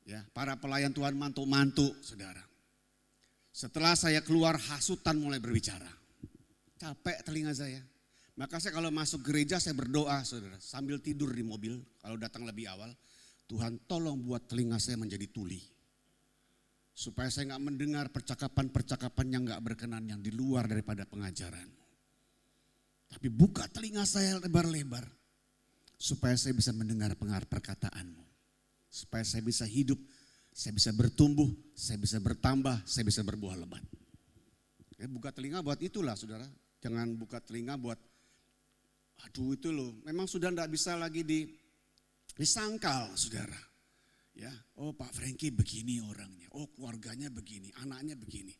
Ya, para pelayan Tuhan mantuk-mantuk saudara. Setelah saya keluar hasutan mulai berbicara. Capek telinga saya. Maka saya kalau masuk gereja saya berdoa saudara. Sambil tidur di mobil kalau datang lebih awal. Tuhan tolong buat telinga saya menjadi tuli. Supaya saya gak mendengar percakapan-percakapan yang gak berkenan yang di luar daripada pengajaran. Tapi buka telinga saya lebar-lebar. Supaya saya bisa mendengar perkataanmu. Supaya saya bisa hidup, saya bisa bertumbuh, saya bisa bertambah, saya bisa berbuah lebat. Ya, buka telinga buat itulah saudara. Jangan buka telinga buat, aduh itu loh. Memang sudah tidak bisa lagi disangkal saudara. Ya, oh Pak Frankie begini orangnya, oh keluarganya begini, anaknya begini.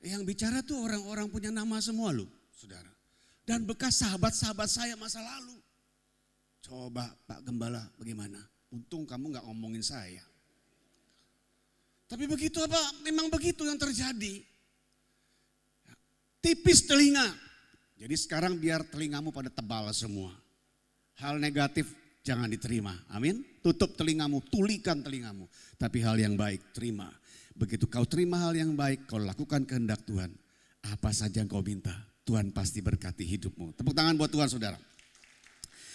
Yang bicara tuh orang-orang punya nama semua loh saudara. Dan bekas sahabat-sahabat saya masa lalu. Coba Pak Gembala bagaimana? Untung kamu gak ngomongin saya. Tapi begitu apa? Memang begitu yang terjadi. Tipis telinga. Jadi sekarang biar telingamu pada tebal semua. Hal negatif jangan diterima. Amin. Tutup telingamu, tulikan telingamu. Tapi hal yang baik terima. Begitu kau terima hal yang baik, kau lakukan kehendak Tuhan. Apa saja yang kau minta, Tuhan pasti berkati hidupmu. Tepuk tangan buat Tuhan saudara.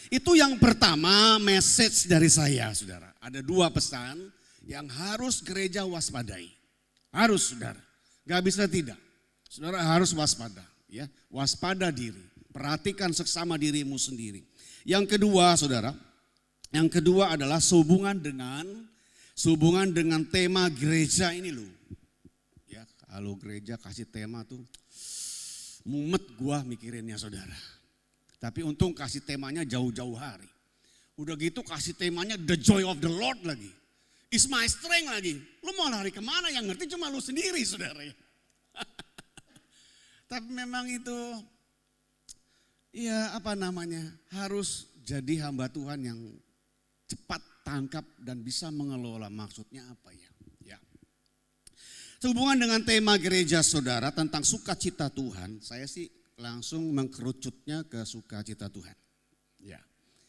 Itu yang pertama message dari saya saudara. Ada dua pesan yang harus gereja waspadai. Harus saudara. Gak bisa tidak. Saudara harus waspada. Ya, waspada diri. Perhatikan seksama dirimu sendiri. Yang kedua saudara. Yang kedua adalah sehubungan dengan tema gereja ini loh. Ya, kalau gereja kasih tema tuh mumet gua mikirinnya saudara. Tapi untung kasih temanya jauh-jauh hari. Udah gitu kasih temanya the joy of the Lord lagi. Is my strength lagi. Lu mau lari kemana, yang ngerti cuma lu sendiri saudara. Tapi memang itu ya apa namanya, harus jadi hamba Tuhan yang cepat tangkap dan bisa mengelola maksudnya apa ya. Ya. Sehubungan dengan tema gereja saudara tentang sukacita Tuhan, saya sih langsung mengkerucutnya ke sukacita Tuhan. Ya.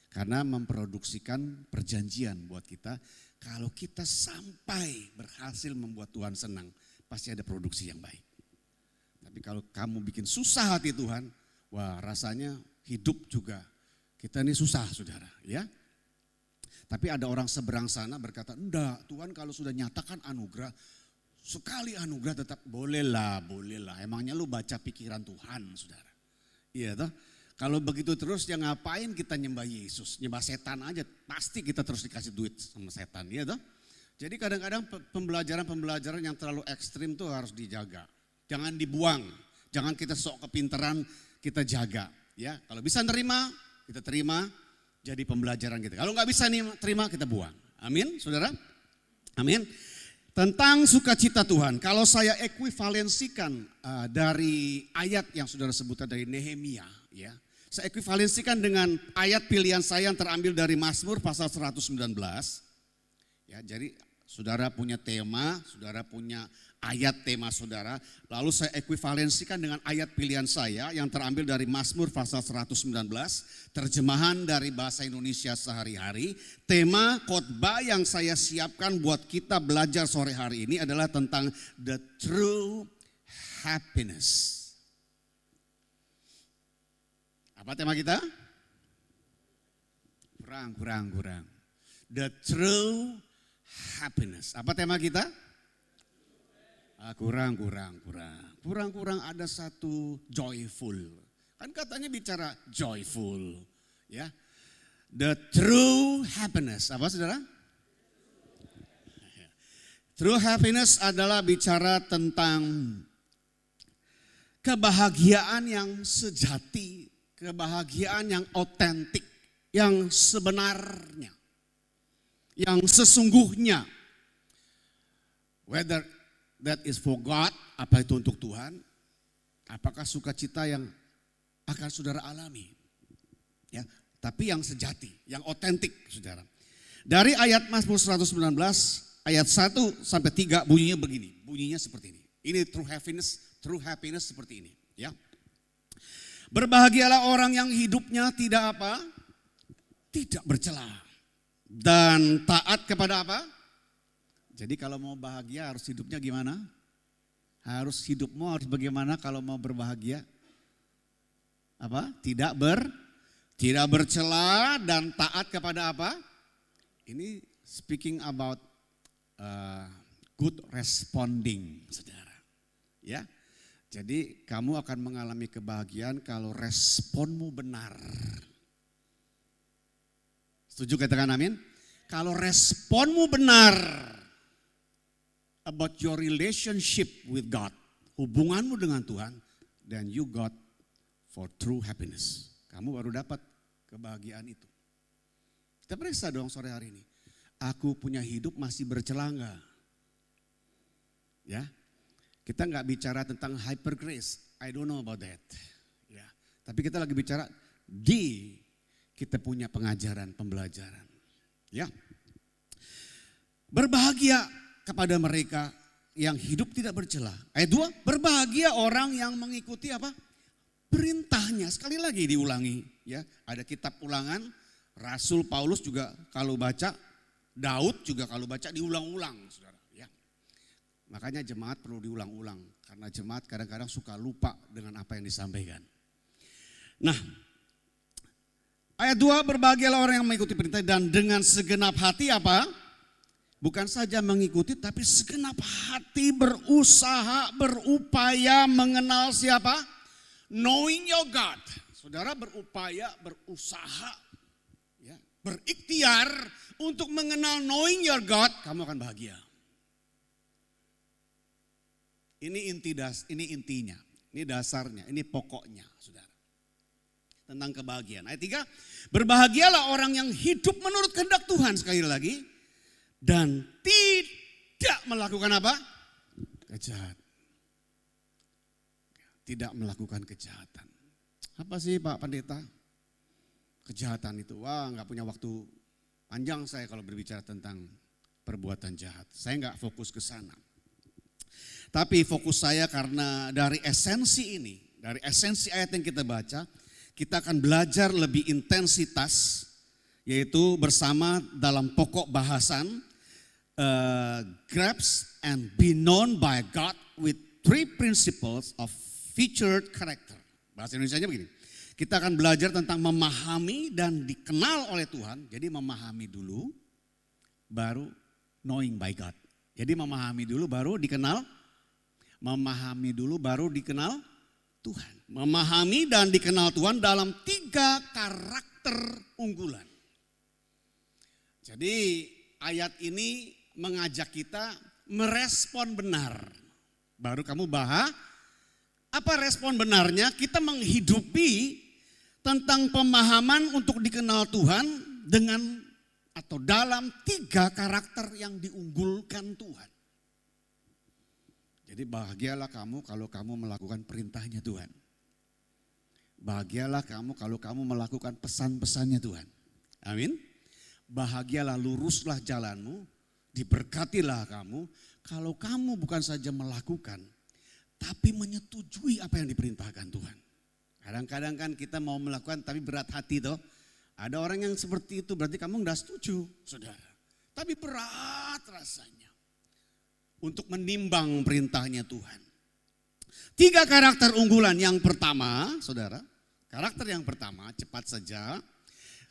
Karena memproduksikan perjanjian buat kita, kalau kita sampai berhasil membuat Tuhan senang, pasti ada produksi yang baik. Tapi kalau kamu bikin susah hati Tuhan, wah rasanya hidup juga kita ini susah saudara ya. Tapi ada orang seberang sana berkata, enggak Tuhan kalau sudah nyatakan anugerah, sekali anugerah tetap bolehlah. Emangnya lu baca pikiran Tuhan saudara. Iya toh. Kalau begitu terus ya ngapain kita nyembah Yesus, nyembah setan aja. Pasti kita terus dikasih duit sama setan, iya toh. Jadi kadang-kadang pembelajaran yang terlalu ekstrim tuh harus dijaga. Jangan dibuang, jangan kita sok kepintaran kita jaga. Ya, kalau bisa nerima, kita terima jadi pembelajaran kita. Kalau nggak bisa terima, kita buang. Amin, saudara? Amin. Tentang sukacita Tuhan, kalau saya ekuivalensikan dari ayat yang saudara sebutkan dari Nehemia, ya, saya ekuivalensikan dengan ayat pilihan saya yang terambil dari Mazmur pasal 119. Ya, jadi saudara punya tema, saudara punya ayat tema saudara, lalu saya ekuivalensikan dengan ayat pilihan saya yang terambil dari Mazmur pasal 119, terjemahan dari bahasa Indonesia sehari-hari. Tema khotbah yang saya siapkan buat kita belajar sore hari ini adalah tentang the true happiness. Apa tema kita? Kurang. The true happiness. Apa tema kita? Kurang ada satu joyful. Kan katanya bicara joyful, ya. The true happiness. Apa saudara? True happiness adalah bicara tentang kebahagiaan yang sejati, kebahagiaan yang otentik, yang sebenarnya, yang sesungguhnya. Whether that is for God, apa itu untuk Tuhan? Apakah sukacita yang akan saudara alami? Ya, tapi yang sejati, yang otentik, saudara. Dari ayat Mazmur 119 ayat 1 sampai 3 bunyinya begini. Bunyinya seperti ini. Ini true happiness seperti ini, ya. Berbahagialah orang yang hidupnya tidak apa? Tidak bercela. Dan taat kepada apa? Jadi kalau mau bahagia harus hidupnya gimana? Hidupmu harus bagaimana kalau mau berbahagia? Apa? Tidak bercela dan taat kepada apa? Ini speaking about good responding, saudara. Ya, jadi kamu akan mengalami kebahagiaan kalau responmu benar. Setuju, katakan amin? Kalau responmu benar about your relationship with God, hubunganmu dengan Tuhan, then you got for true happiness. Kamu baru dapat kebahagiaan itu. Kita periksa dong sore hari ini. Aku punya hidup masih bercela enggak? Ya, kita nggak bicara tentang hyper grace. I don't know about that. Ya, tapi kita lagi bicara kita punya pengajaran, pembelajaran. Ya, berbahagia kepada mereka yang hidup tidak bercela. Ayat 2, berbahagia orang yang mengikuti apa? Perintahnya. Sekali lagi diulangi, ya. Ada kitab Ulangan, Rasul Paulus juga kalau baca, Daud juga kalau baca diulang-ulang, saudara. Ya. Makanya jemaat perlu diulang-ulang karena jemaat kadang-kadang suka lupa dengan apa yang disampaikan. Nah, ayat 2, berbahagialah orang yang mengikuti perintah dan dengan segenap hati apa? Bukan saja mengikuti tapi segenap hati berusaha, berupaya mengenal siapa? Knowing your God. Saudara berupaya, berusaha, ya, berikhtiar untuk mengenal knowing your God, kamu akan bahagia. Ini intinya, ini dasarnya, ini pokoknya, saudara. Tentang kebahagiaan. Ayat 3, berbahagialah orang yang hidup menurut kehendak Tuhan, sekali lagi. Dan tidak melakukan apa? Kejahatan. Tidak melakukan kejahatan. Apa sih Pak Pendeta? Kejahatan itu, wah nggak punya waktu panjang saya kalau berbicara tentang perbuatan jahat. Saya nggak fokus ke sana. Tapi fokus saya karena dari esensi ini, dari esensi ayat yang kita baca, kita akan belajar lebih intensitas, yaitu bersama dalam pokok bahasan, grasp and be known by God with 3 principles of featured character. Bahasa Indonesianya begini. Kita akan belajar tentang memahami dan dikenal oleh Tuhan. Jadi memahami dulu baru knowing by God. Jadi memahami dulu baru dikenal. Memahami dulu baru dikenal Tuhan. Memahami dan dikenal Tuhan dalam 3 karakter unggulan. Jadi ayat ini mengajak kita merespon benar. Baru kamu bahas, apa respon benarnya? Kita menghidupi tentang pemahaman untuk dikenal Tuhan dengan atau dalam 3 karakter yang diunggulkan Tuhan. Jadi bahagialah kamu kalau kamu melakukan perintahnya Tuhan. Bahagialah kamu kalau kamu melakukan pesan-pesannya Tuhan. Amin. Bahagialah, luruslah jalanmu, diberkatilah kamu kalau kamu bukan saja melakukan, tapi menyetujui apa yang diperintahkan Tuhan. Kadang-kadang kan kita mau melakukan tapi berat hati toh. Ada orang yang seperti itu berarti kamu enggak setuju, saudara. Tapi berat rasanya untuk menimbang perintahnya Tuhan. 3 karakter unggulan. Yang pertama, saudara, karakter yang pertama, cepat saja.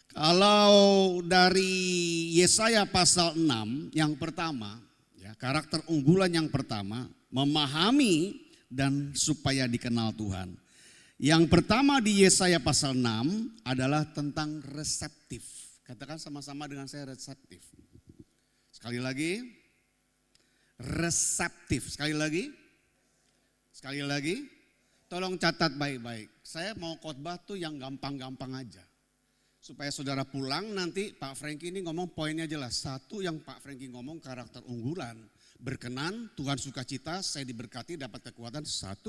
Kalau dari Yesaya pasal 6, yang pertama, ya, karakter unggulan yang pertama, memahami dan supaya dikenal Tuhan. Yang pertama di Yesaya pasal 6 adalah tentang reseptif. Katakan sama-sama dengan saya, reseptif. Sekali lagi, reseptif. Sekali lagi, tolong catat baik-baik. Saya mau khotbah tuh yang gampang-gampang aja. Supaya saudara pulang nanti Pak Franky ini ngomong poinnya jelas. 1 yang Pak Franky ngomong karakter unggulan. Berkenan, Tuhan sukacita, saya diberkati, dapat kekuatan. 1,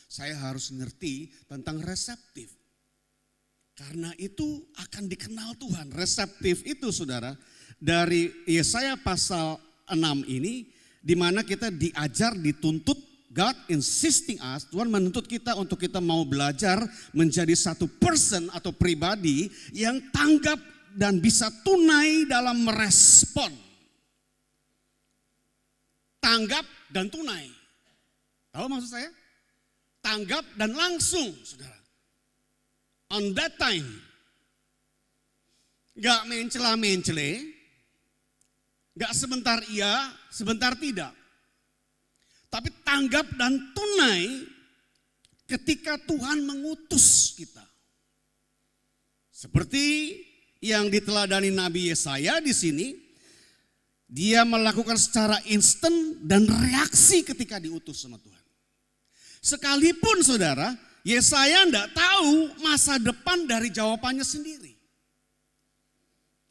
saya harus ngerti tentang reseptif. Karena itu akan dikenal Tuhan. Reseptif itu saudara, dari Yesaya pasal 6 ini, di mana kita diajar, dituntut, God insisting us, Tuhan menuntut kita untuk kita mau belajar menjadi satu person atau pribadi yang tanggap dan bisa tunai dalam merespon. Tanggap dan tunai. Tahu maksud saya? Tanggap dan langsung, saudara. On that time. Gak mencela-mencele. Gak sebentar iya, sebentar tidak. Tapi tanggap dan tunai ketika Tuhan mengutus kita. Seperti yang diteladani Nabi Yesaya di sini, dia melakukan secara instan dan reaksi ketika diutus sama Tuhan. Sekalipun saudara, Yesaya enggak tahu masa depan dari jawabannya sendiri.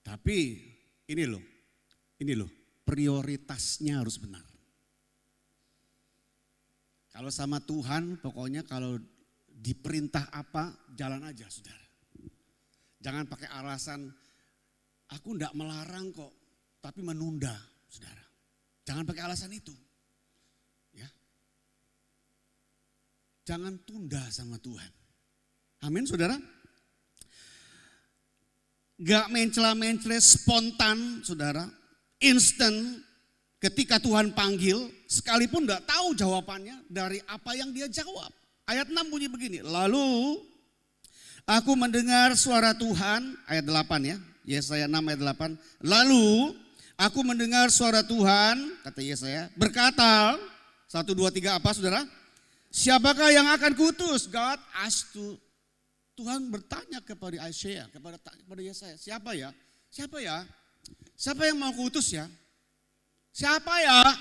Tapi ini loh, prioritasnya harus benar. Kalau sama Tuhan pokoknya kalau diperintah apa jalan aja saudara. Jangan pakai alasan aku enggak melarang kok tapi menunda saudara. Jangan pakai alasan itu. Ya. Jangan tunda sama Tuhan. Amin saudara. Gak mencela-mencela, spontan saudara. Instant. Ketika Tuhan panggil, sekalipun gak tahu jawabannya dari apa yang dia jawab. Ayat 6 bunyi begini, lalu aku mendengar suara Tuhan, ayat 8 ya, Yesaya 6 ayat 8. Lalu aku mendengar suara Tuhan, kata Yesaya, berkata, 1, 2, 3 apa saudara? Siapakah yang akan kuutus? God asked to, Tuhan bertanya kepada Yesaya, kepada Yesaya, siapa ya? Siapa ya? Siapa yang mau kuutus ya? Siapa ya?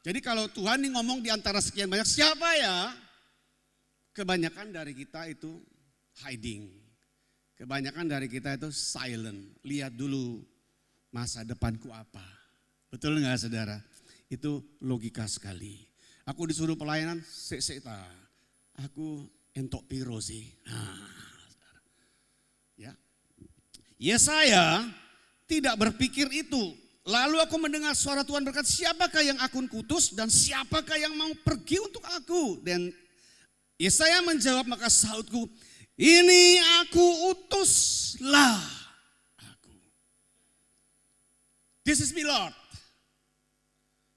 Jadi kalau Tuhan nih ngomong di antara sekian banyak, siapa ya? Kebanyakan dari kita itu hiding. Kebanyakan dari kita itu silent. Lihat dulu masa depanku apa. Betul enggak saudara? Itu logika sekali. Aku disuruh pelayanan, sek-sekta. Aku entok piro sih. Nah, ya. Yesaya tidak berpikir itu. Lalu aku mendengar suara Tuhan berkata, siapakah yang aku kutus dan siapakah yang mau pergi untuk aku? Dan Yesaya menjawab, maka sautku, ini aku utuslah aku. This is me Lord,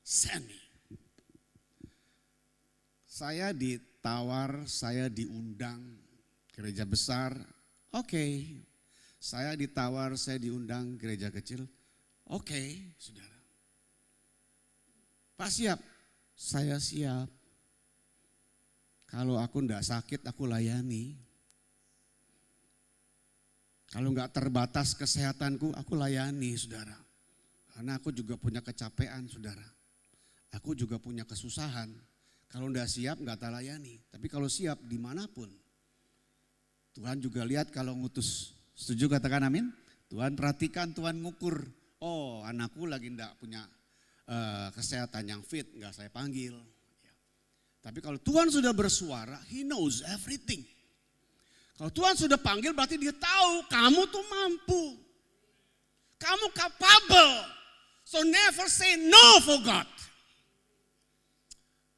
send me. Saya ditawar, saya diundang gereja besar, oke. Saya ditawar, saya diundang gereja kecil. Oke, saudara. Pak siap? Saya siap. Kalau aku enggak sakit, aku layani. Kalau enggak terbatas kesehatanku, aku layani, saudara. Karena aku juga punya kecapean, saudara. Aku juga punya kesusahan. Kalau enggak siap, enggak tak layani. Tapi kalau siap, dimanapun Tuhan juga lihat kalau ngutus. Setuju katakan amin? Tuhan perhatikan, Tuhan ngukur. Oh anakku lagi enggak punya kesehatan yang fit, enggak saya panggil. Ya. Tapi kalau Tuhan sudah bersuara, He knows everything. Kalau Tuhan sudah panggil berarti dia tahu kamu tuh mampu. Kamu capable. So never say no for God.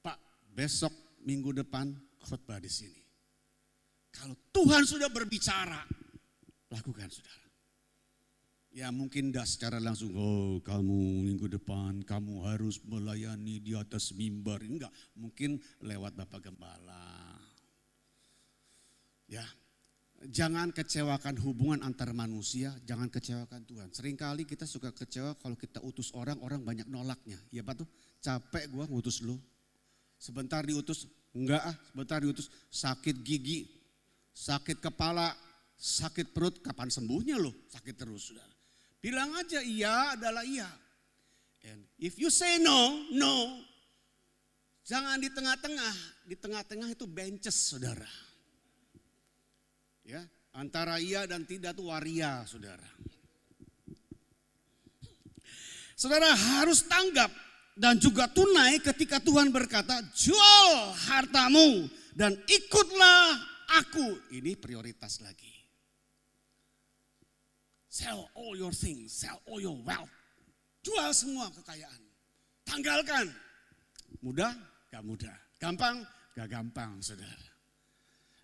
Pak, besok minggu depan khotbah di sini. Kalau Tuhan sudah berbicara, lakukan saudara. Ya mungkin tidak secara langsung, oh kamu minggu depan kamu harus melayani di atas mimbar. Enggak, mungkin lewat Bapak Gembala. Ya, jangan kecewakan hubungan antar manusia, jangan kecewakan Tuhan. Seringkali kita suka kecewa kalau kita utus orang banyak nolaknya. Ya Pak tuh, capek gua ngutus lu. Sebentar diutus, enggak sebentar diutus, sakit gigi, sakit kepala, sakit perut, kapan sembuhnya lo? Sakit terus sudah. Bilang aja iya adalah iya. And if you say no, no. Jangan di tengah-tengah. Di tengah-tengah itu benches saudara. Ya, antara iya dan tidak itu waria saudara. Saudara harus tanggap dan juga tunai ketika Tuhan berkata, jual hartamu dan ikutlah aku. Ini prioritas lagi. Sell all your things, sell all your wealth. Jual semua kekayaan. Tanggalkan. Mudah? Gak mudah. Gampang? Gak gampang saudara.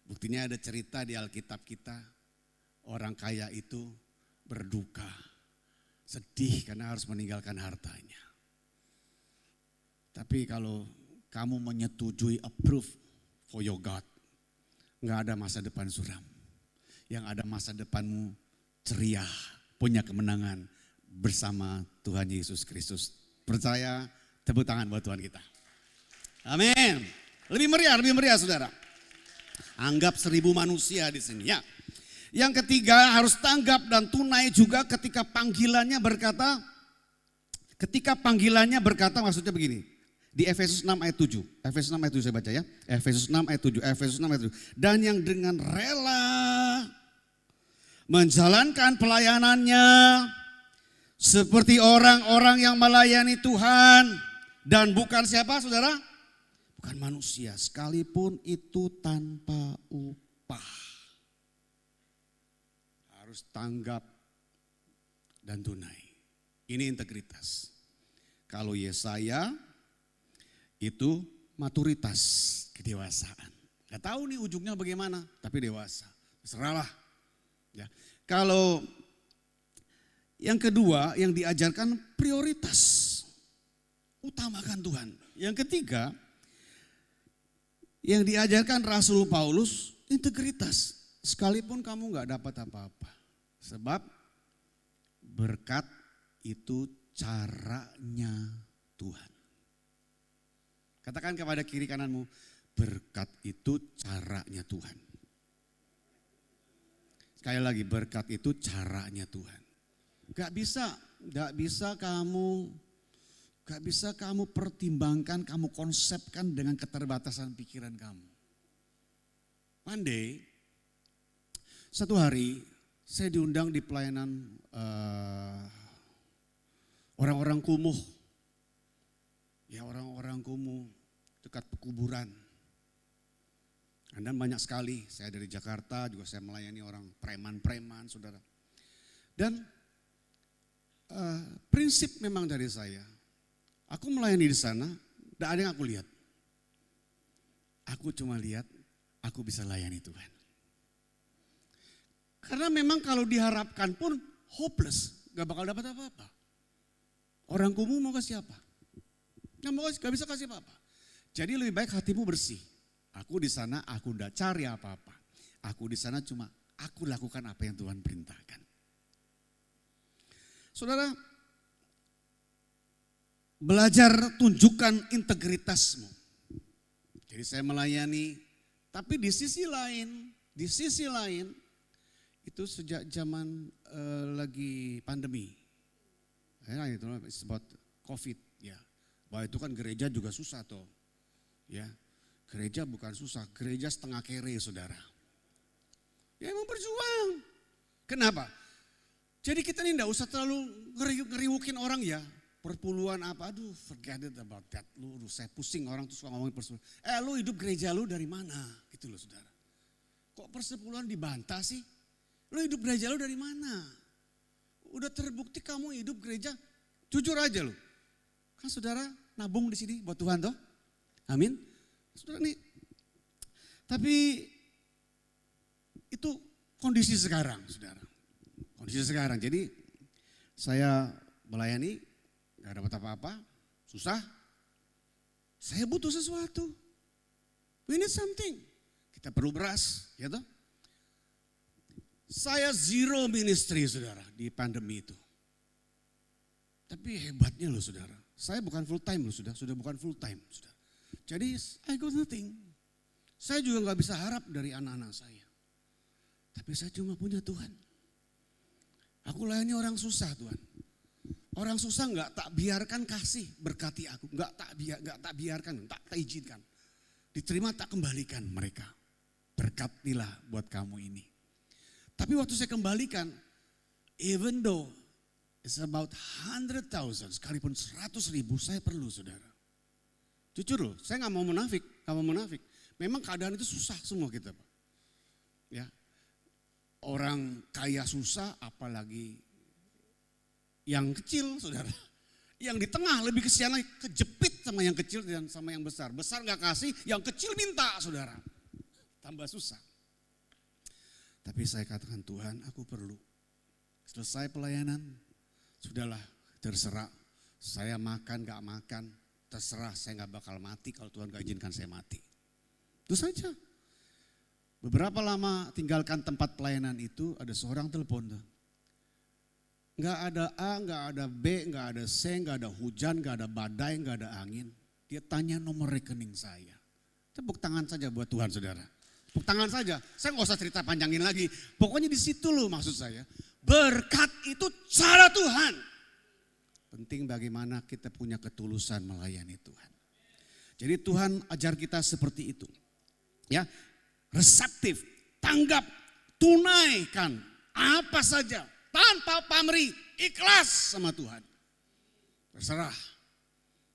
Buktinya ada cerita di Alkitab kita. Orang kaya itu berduka. Sedih karena harus meninggalkan hartanya. Tapi kalau kamu menyetujui approve for your God. Gak ada masa depan suram. Yang ada masa depanmu ceria, punya kemenangan bersama Tuhan Yesus Kristus. Percaya, tepuk tangan buat Tuhan kita. Amin. Lebih meriah saudara. Anggap 1.000 manusia di sini ya. Yang ketiga harus tanggap dan tunai juga ketika panggilannya berkata maksudnya begini. Di Efesus 6 ayat 7. Efesus 6 ayat 7 saya baca ya. Efesus 6 ayat 7. Efesus 6 ayat 7. Dan yang dengan rela menjalankan pelayanannya seperti orang-orang yang melayani Tuhan dan bukan siapa saudara? Bukan manusia, sekalipun itu tanpa upah. Harus tanggap dan tunai. Ini integritas. Kalau Yesaya itu maturitas, kedewasaan. Gak tahu nih ujungnya bagaimana, tapi dewasa. Serahlah. Ya. Kalau yang kedua yang diajarkan prioritas, utamakan Tuhan. Yang ketiga yang diajarkan Rasul Paulus integritas, sekalipun kamu nggak dapat apa-apa, sebab berkat itu caranya Tuhan. Katakan kepada kiri kananmu, berkat itu caranya Tuhan. Sekali lagi, berkat itu caranya Tuhan. Gak bisa kamu pertimbangkan, kamu konsepkan dengan keterbatasan pikiran kamu. One day, satu hari saya diundang di pelayanan orang-orang kumuh. Ya, orang-orang kumuh dekat pekuburan. Dan banyak sekali, saya dari Jakarta juga saya melayani orang preman-preman saudara. Dan prinsip memang dari saya, aku melayani di sana, tidak ada yang aku lihat. Aku cuma lihat, aku bisa layani Tuhan. Karena memang kalau diharapkan pun hopeless, gak bakal dapat apa-apa. Orang kumuh mau kasih apa? Gak bisa kasih apa-apa. Jadi lebih baik hatimu bersih. Aku di sana, aku tidak cari apa-apa. Aku di sana cuma aku lakukan apa yang Tuhan perintahkan. Saudara, belajar tunjukkan integritasmu. Jadi saya melayani, tapi di sisi lain, itu sejak zaman lagi pandemi. Ya, itu about COVID ya. Bahwa itu kan gereja juga susah toh. Ya. Gereja bukan susah, gereja setengah kere saudara. Ya emang berjuang. Kenapa? Jadi kita ini enggak usah terlalu ngeriukin orang ya. Perpuluhan apa, aduh forget it about that. Lu saya pusing orang tuh suka ngomongin persepuluhan. Lu hidup gereja lu dari mana? Gitu loh saudara. Kok persepuluhan dibantah sih? Lu hidup gereja lu dari mana? Udah terbukti kamu hidup gereja, jujur aja lu. Kan saudara nabung di sini buat Tuhan toh? Amin. Saudara nih. Tapi itu kondisi sekarang saudara. Kondisi sekarang. Jadi saya melayani, gak dapat apa-apa, susah. Saya butuh sesuatu. We need something. Kita perlu beras, ya toh. Saya zero ministry saudara di pandemi itu. Tapi hebatnya loh saudara. Saya bukan full time loh sudah bukan full time. Sudah. Jadi I got nothing. Saya juga gak bisa harap dari anak-anak saya. Tapi saya cuma punya Tuhan. Aku layani orang susah Tuhan. Orang susah gak tak biarkan kasih berkati aku. Gak tak biarkan, tak izinkan. Diterima tak kembalikan mereka. Berkatilah buat kamu ini. Tapi waktu saya kembalikan, even though it's about 100,000, sekalipun 100,000 saya perlu saudara. Jujur loh, saya gak mau munafik, Memang keadaan itu susah semua kita Pak. Ya, orang kaya susah apalagi yang kecil saudara. Yang di tengah lebih kesian lagi, kejepit sama yang kecil dan sama yang besar. Besar gak kasih, yang kecil minta saudara. Tambah susah. Tapi saya katakan Tuhan aku perlu. Selesai pelayanan, sudahlah terserah. Saya makan gak makan, terserah saya gak bakal mati kalau Tuhan gak izinkan saya mati. Itu saja. Beberapa lama tinggalkan tempat pelayanan itu ada seorang telepon tuh. Gak ada A, gak ada B, gak ada C, gak ada hujan, gak ada badai, gak ada angin. Dia tanya nomor rekening saya. Tepuk tangan saja buat Tuhan saudara. Tepuk tangan saja, saya gak usah cerita panjangin lagi. Pokoknya di situ loh maksud saya. Berkat itu cara Tuhan. Penting bagaimana kita punya ketulusan melayani Tuhan. Jadi Tuhan ajar kita seperti itu. Ya, reseptif, tanggap, tunaikan apa saja tanpa pamrih, ikhlas sama Tuhan. Terserah.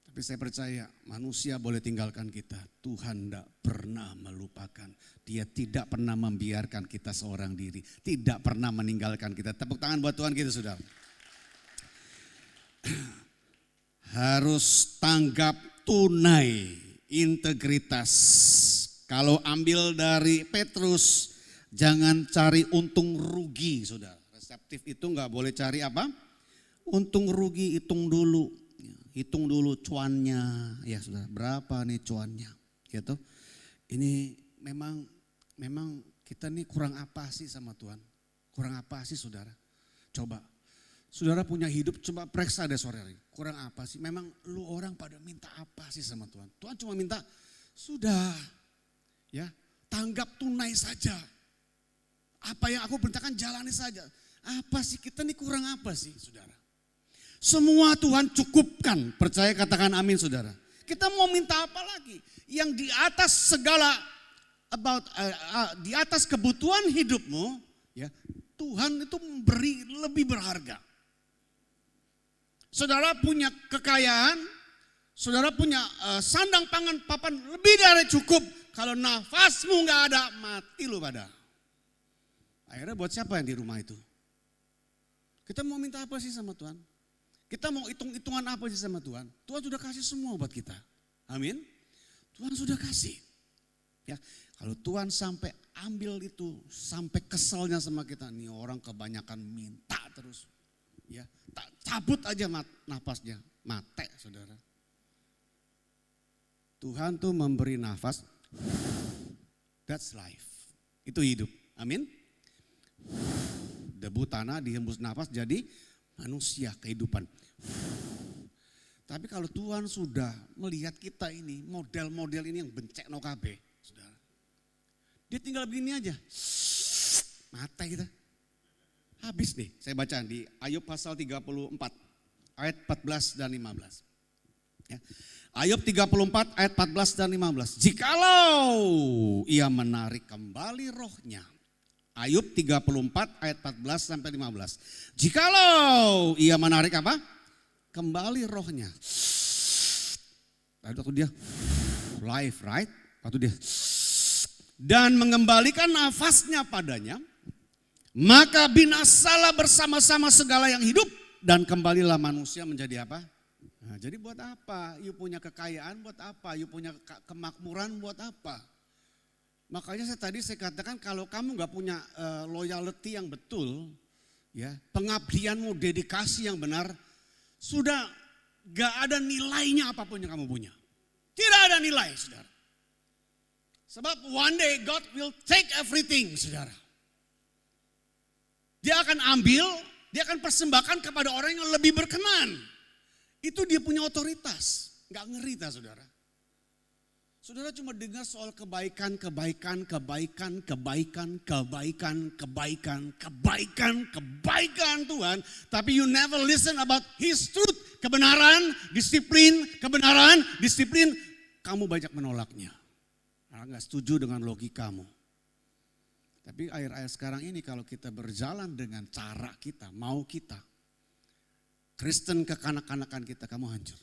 Tapi saya percaya manusia boleh tinggalkan kita. Tuhan tidak pernah melupakan. Dia tidak pernah membiarkan kita seorang diri. Tidak pernah meninggalkan kita. Tepuk tangan buat Tuhan kita saudara. Harus tanggap tunai integritas. Kalau ambil dari Petrus, jangan cari untung rugi saudara. Reseptif itu nggak boleh cari apa? Untung rugi, hitung dulu. Hitung dulu cuannya, ya saudara, berapa nih cuannya, gitu. Ini memang kita nih kurang apa sih sama Tuhan? Kurang apa sih saudara? Coba, saudara punya hidup, coba periksa deh sore hari. Kurang apa sih? Memang lu orang pada minta apa sih sama Tuhan? Tuhan cuma minta, sudah, ya tanggap tunai saja. Apa yang aku perintahkan jalani saja. Apa sih kita nih kurang apa sih saudara? Semua Tuhan cukupkan, percaya katakan amin saudara. Kita mau minta apa lagi? Yang di atas segala, di atas kebutuhan hidupmu, ya Tuhan itu memberi lebih berharga. Saudara punya kekayaan, saudara punya sandang pangan papan lebih dari cukup. Kalau nafasmu gak ada, mati lu pada. Akhirnya buat siapa yang di rumah itu? Kita mau minta apa sih sama Tuhan? Kita mau hitung-hitungan apa sih sama Tuhan? Tuhan sudah kasih semua buat kita. Amin. Tuhan sudah kasih. Ya, kalau Tuhan sampai ambil itu, sampai keselnya sama kita, nih orang kebanyakan minta terus. Ya, tak cabut aja nafasnya, mate saudara. Tuhan tuh memberi nafas, that's life. Itu hidup. Amin. Debu tanah dihembus nafas jadi manusia kehidupan. Tapi kalau Tuhan sudah melihat kita ini, model-model ini yang bencek no KB, saudara. Dia tinggal begini aja, mata kita. Habis nih, saya baca di Ayub pasal 34, ayat 14 dan 15. Ya. Ayub 34 ayat 14 dan 15. Jikalau ia menarik kembali rohnya, Ayub 34 ayat 14 sampai 15. Jikalau ia menarik apa? Kembali rohnya. Lalu waktu dia life, right? Waktu dia dan mengembalikan nafasnya padanya, maka binasalah bersama-sama segala yang hidup dan kembalilah manusia menjadi apa? Nah, jadi buat apa? You punya kekayaan buat apa? You punya kemakmuran buat apa? Makanya tadi saya katakan kalau kamu nggak punya loyalty yang betul, ya pengabdianmu, dedikasi yang benar, sudah nggak ada nilainya apapun yang kamu punya. Tidak ada nilai, saudara. Sebab one day God will take everything, saudara. Dia akan ambil, dia akan persembahkan kepada orang yang lebih berkenan. Itu dia punya otoritas, nggak ngeri, saudara. Saudara cuma dengar soal kebaikan Tuhan. Tapi you never listen about His truth. Kebenaran, disiplin. Kamu banyak menolaknya. Karena gak setuju dengan logikamu. Tapi akhir-akhir sekarang ini kalau kita berjalan dengan cara kita, mau kita. Kristen kekanak-kanakan kita, kamu hancur.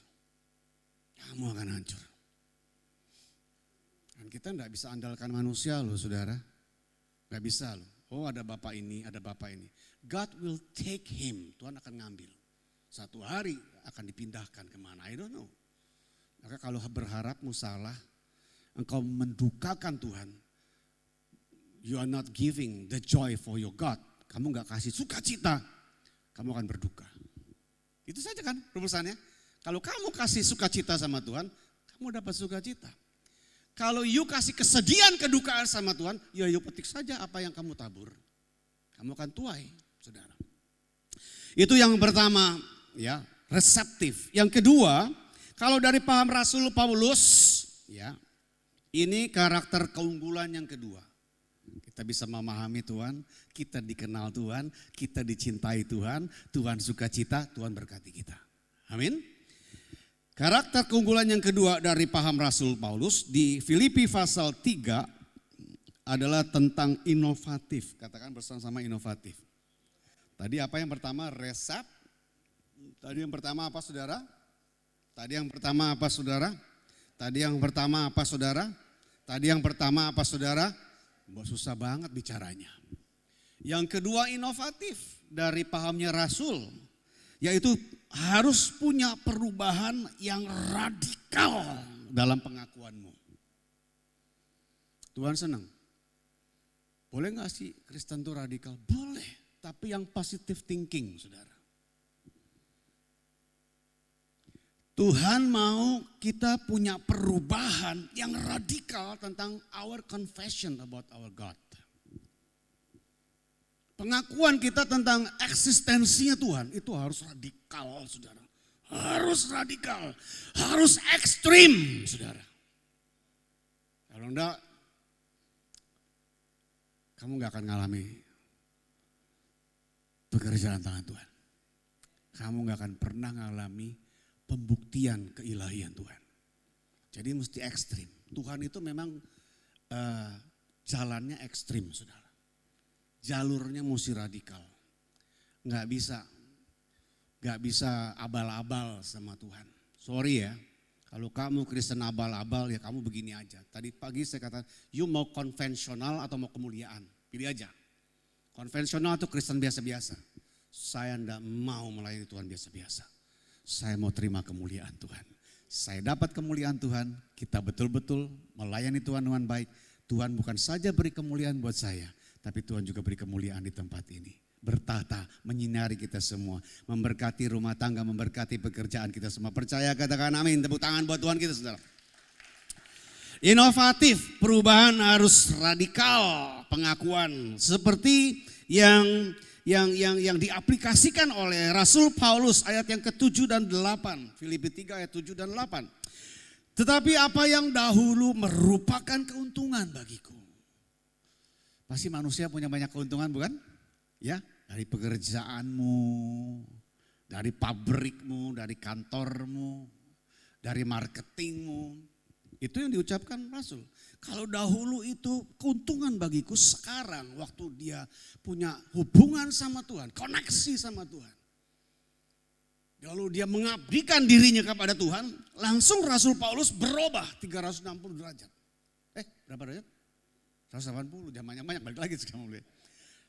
Kamu akan hancur. Dan kita enggak bisa andalkan manusia loh saudara. Enggak bisa loh. Oh ada bapak ini, ada bapak ini. God will take him. Tuhan akan ngambil. Satu hari akan dipindahkan kemana, I don't know. Maka kalau berharapmu salah, engkau mendukakan Tuhan. You are not giving the joy for your God. Kamu enggak kasih sukacita, kamu akan berduka. Itu saja kan rumusannya. Kalau kamu kasih sukacita sama Tuhan, kamu dapat sukacita. Kalau you kasih kesedihan, kedukaan sama Tuhan, ya you petik saja apa yang kamu tabur. Kamu akan tuai, saudara. Itu yang pertama, ya, reseptif. Yang kedua, kalau dari paham Rasul Paulus, ya, ini karakter keunggulan yang kedua. Kita bisa memahami Tuhan, kita dikenal Tuhan, kita dicintai Tuhan, Tuhan sukacita, Tuhan berkati kita. Amin. Karakter keunggulan yang kedua dari paham Rasul Paulus di Filipi pasal 3 adalah tentang inovatif. Katakan bersama-sama inovatif. Tadi apa yang pertama? Resep. Tadi yang pertama apa saudara? Tadi yang pertama apa saudara? Tadi yang pertama apa saudara? Tadi yang pertama apa saudara? Susah banget bicaranya. Yang kedua inovatif dari pahamnya Rasul. Yaitu harus punya perubahan yang radikal dalam pengakuanmu. Tuhan senang. Boleh gak sih Kristen itu radikal? Boleh, tapi yang positive thinking saudara. Tuhan mau kita punya perubahan yang radikal tentang our confession about our God. Pengakuan kita tentang eksistensinya Tuhan itu harus radikal saudara. Harus radikal, harus ekstrim saudara. Kalau enggak, kamu gak akan ngalami pekerjaan tangan Tuhan. Kamu gak akan pernah ngalami pembuktian keilahian Tuhan. Jadi mesti ekstrim. Tuhan itu memang jalannya ekstrim saudara. Jalurnya mesti radikal. Gak bisa abal-abal sama Tuhan. Sorry ya, kalau kamu Kristen abal-abal ya kamu begini aja. Tadi pagi saya katakan, you mau konvensional atau mau kemuliaan? Pilih aja. Konvensional atau Kristen biasa-biasa. Saya enggak mau melayani Tuhan biasa-biasa. Saya mau terima kemuliaan Tuhan. Saya dapat kemuliaan Tuhan, kita betul-betul melayani Tuhan dengan baik. Tuhan bukan saja beri kemuliaan buat saya, tapi Tuhan juga beri kemuliaan di tempat ini. Bertata, menyinari kita semua. Memberkati rumah tangga, memberkati pekerjaan kita semua. Percaya, katakan amin. Tepuk tangan buat Tuhan kita saudara. Inovatif, perubahan harus radikal. Pengakuan seperti yang diaplikasikan oleh Rasul Paulus ayat yang ke-7 dan 8. Filipi 3 ayat 7 dan 8. Tetapi apa yang dahulu merupakan keuntungan bagiku. Pasti manusia punya banyak keuntungan bukan? Ya, dari pekerjaanmu, dari pabrikmu, dari kantormu, dari marketingmu. Itu yang diucapkan Rasul. Kalau dahulu itu keuntungan bagiku, sekarang waktu dia punya hubungan sama Tuhan, koneksi sama Tuhan. Lalu dia mengabdikan dirinya kepada Tuhan, langsung Rasul Paulus berubah 360 derajat. Berapa derajat? 180, zamannya banyak, balik lagi sekarang.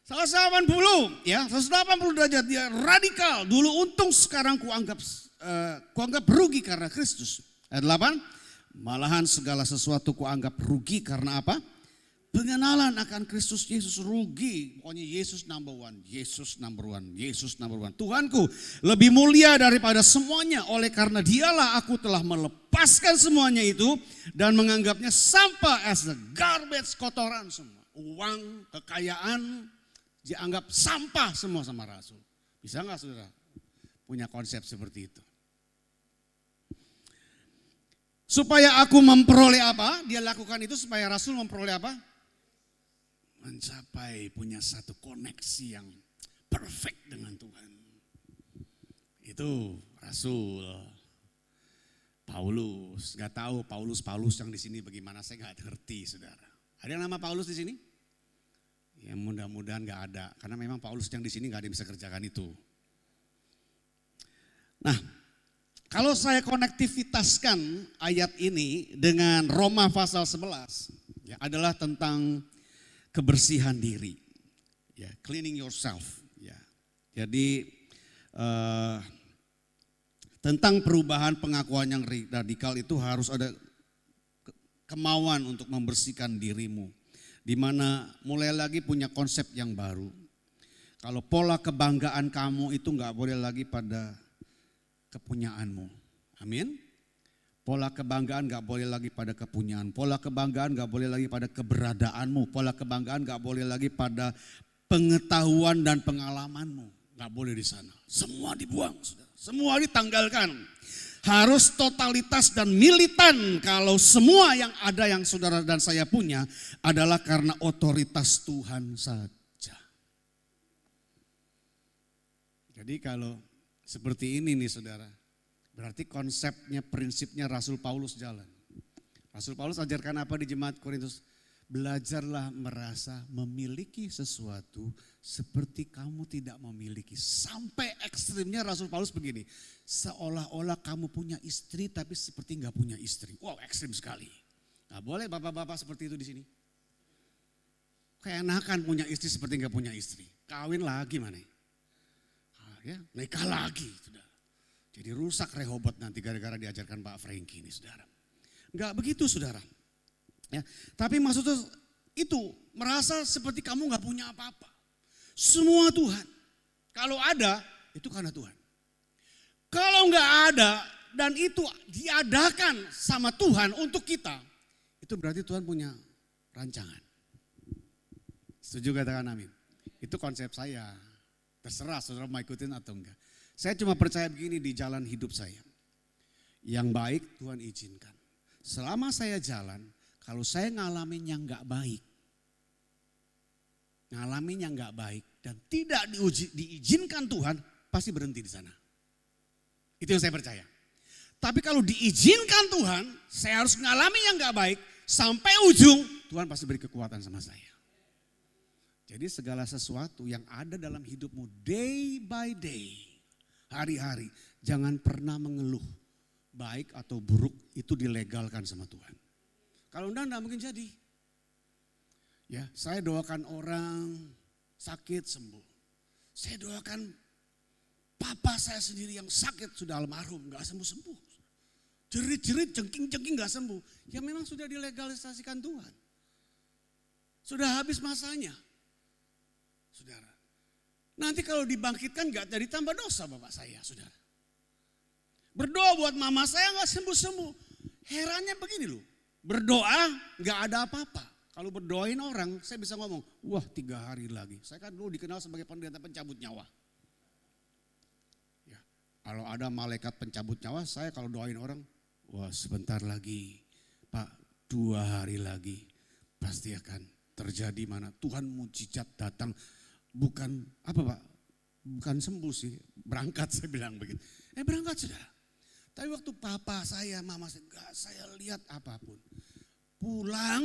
180 ya, 180 derajat dia radikal. Dulu untung, sekarang kuanggap rugi karena Kristus. Ayat 8, malahan segala sesuatu kuanggap rugi karena apa? Pengenalan akan Kristus Yesus rugi. Pokoknya Yesus number one, Yesus number one, Yesus number one. Tuhanku lebih mulia daripada semuanya. Oleh karena dialah aku telah melepaskan semuanya itu dan menganggapnya sampah, as a garbage, kotoran semua. Uang, kekayaan dianggap sampah semua sama Rasul. Bisa nggak saudara punya konsep seperti itu? Supaya aku memperoleh apa? Dia lakukan itu supaya Rasul memperoleh apa? Mencapai punya satu koneksi yang perfect dengan Tuhan. Itu Rasul Paulus. Gak tahu Paulus yang di sini bagaimana, saya gak ngerti saudara. Ada yang nama Paulus di sini? Ya mudah-mudahan gak ada, karena memang Paulus yang di sini gak ada yang bisa kerjakan itu. Nah, kalau saya konektivitaskan ayat ini dengan Roma pasal 11, ya, adalah tentang kebersihan diri, ya, cleaning yourself, ya. Jadi tentang perubahan pengakuan yang radikal itu harus ada kemauan untuk membersihkan dirimu, di mana mulai lagi punya konsep yang baru. Kalau pola kebanggaan kamu itu nggak boleh lagi pada kepunyaanmu, amin. Pola kebanggaan gak boleh lagi pada kepunyaan. Pola kebanggaan gak boleh lagi pada keberadaanmu. Pola kebanggaan gak boleh lagi pada pengetahuan dan pengalamanmu. Gak boleh di sana. Semua dibuang, saudara. Semua ditanggalkan. Harus totalitas dan militan kalau semua yang ada yang saudara dan saya punya adalah karena otoritas Tuhan saja. Jadi kalau seperti ini nih saudara, berarti konsepnya, prinsipnya Rasul Paulus jalan. Rasul Paulus ajarkan apa di jemaat Korintus? Belajarlah merasa memiliki sesuatu seperti kamu tidak memiliki. Sampai ekstrimnya Rasul Paulus begini, seolah-olah kamu punya istri tapi seperti nggak punya istri. Wow, ekstrim sekali. Nggak boleh bapak-bapak seperti itu di sini. Keenakan punya istri seperti nggak punya istri. Kawin lagi mana? Ya, nikah lagi, sudah. Jadi rusak Rehobot nanti gara-gara diajarkan Pak Franky ini saudara. Enggak begitu saudara. Ya, tapi maksudnya itu merasa seperti kamu enggak punya apa-apa. Semua Tuhan. Kalau ada itu karena Tuhan. Kalau enggak ada dan itu diadakan sama Tuhan untuk kita, itu berarti Tuhan punya rancangan. Setuju katakan amin. Itu konsep saya. Terserah saudara mau ikutin atau enggak. Saya cuma percaya begini di jalan hidup saya. Yang baik Tuhan izinkan. Selama saya jalan, kalau saya ngalamin yang gak baik. Ngalamin yang gak baik dan tidak diizinkan Tuhan, pasti berhenti di sana. Itu yang saya percaya. Tapi kalau diizinkan Tuhan, saya harus ngalamin yang gak baik. Sampai ujung, Tuhan pasti beri kekuatan sama saya. Jadi segala sesuatu yang ada dalam hidupmu day by day, hari-hari, jangan pernah mengeluh. Baik atau buruk itu dilegalkan sama Tuhan. Kalau enggak mungkin jadi. Ya, saya doakan orang sakit sembuh. Saya doakan papa saya sendiri yang sakit sudah almarhum, enggak sembuh-sembuh. Jerit-jerit, jengking-jengking enggak sembuh. Ya memang sudah dilegalisasikan Tuhan. Sudah habis masanya. Saudara. Nanti kalau dibangkitkan enggak jadi tambah dosa bapak saya, saudara. Berdoa buat mama saya enggak sembuh-sembuh. Herannya begini loh. Berdoa enggak ada apa-apa. Kalau berdoain orang saya bisa ngomong, wah 3 hari lagi. Saya kan dulu dikenal sebagai pendeta pencabut nyawa. Ya, kalau ada malaikat pencabut nyawa, saya kalau doain orang, wah sebentar lagi Pak, 2 hari lagi pasti akan terjadi mana. Tuhan mujizat datang. Bukan apa Pak, bukan sembuh sih, berangkat saya bilang begitu. Berangkat saudara. Tapi waktu papa saya, mama saya, enggak saya lihat apapun. Pulang,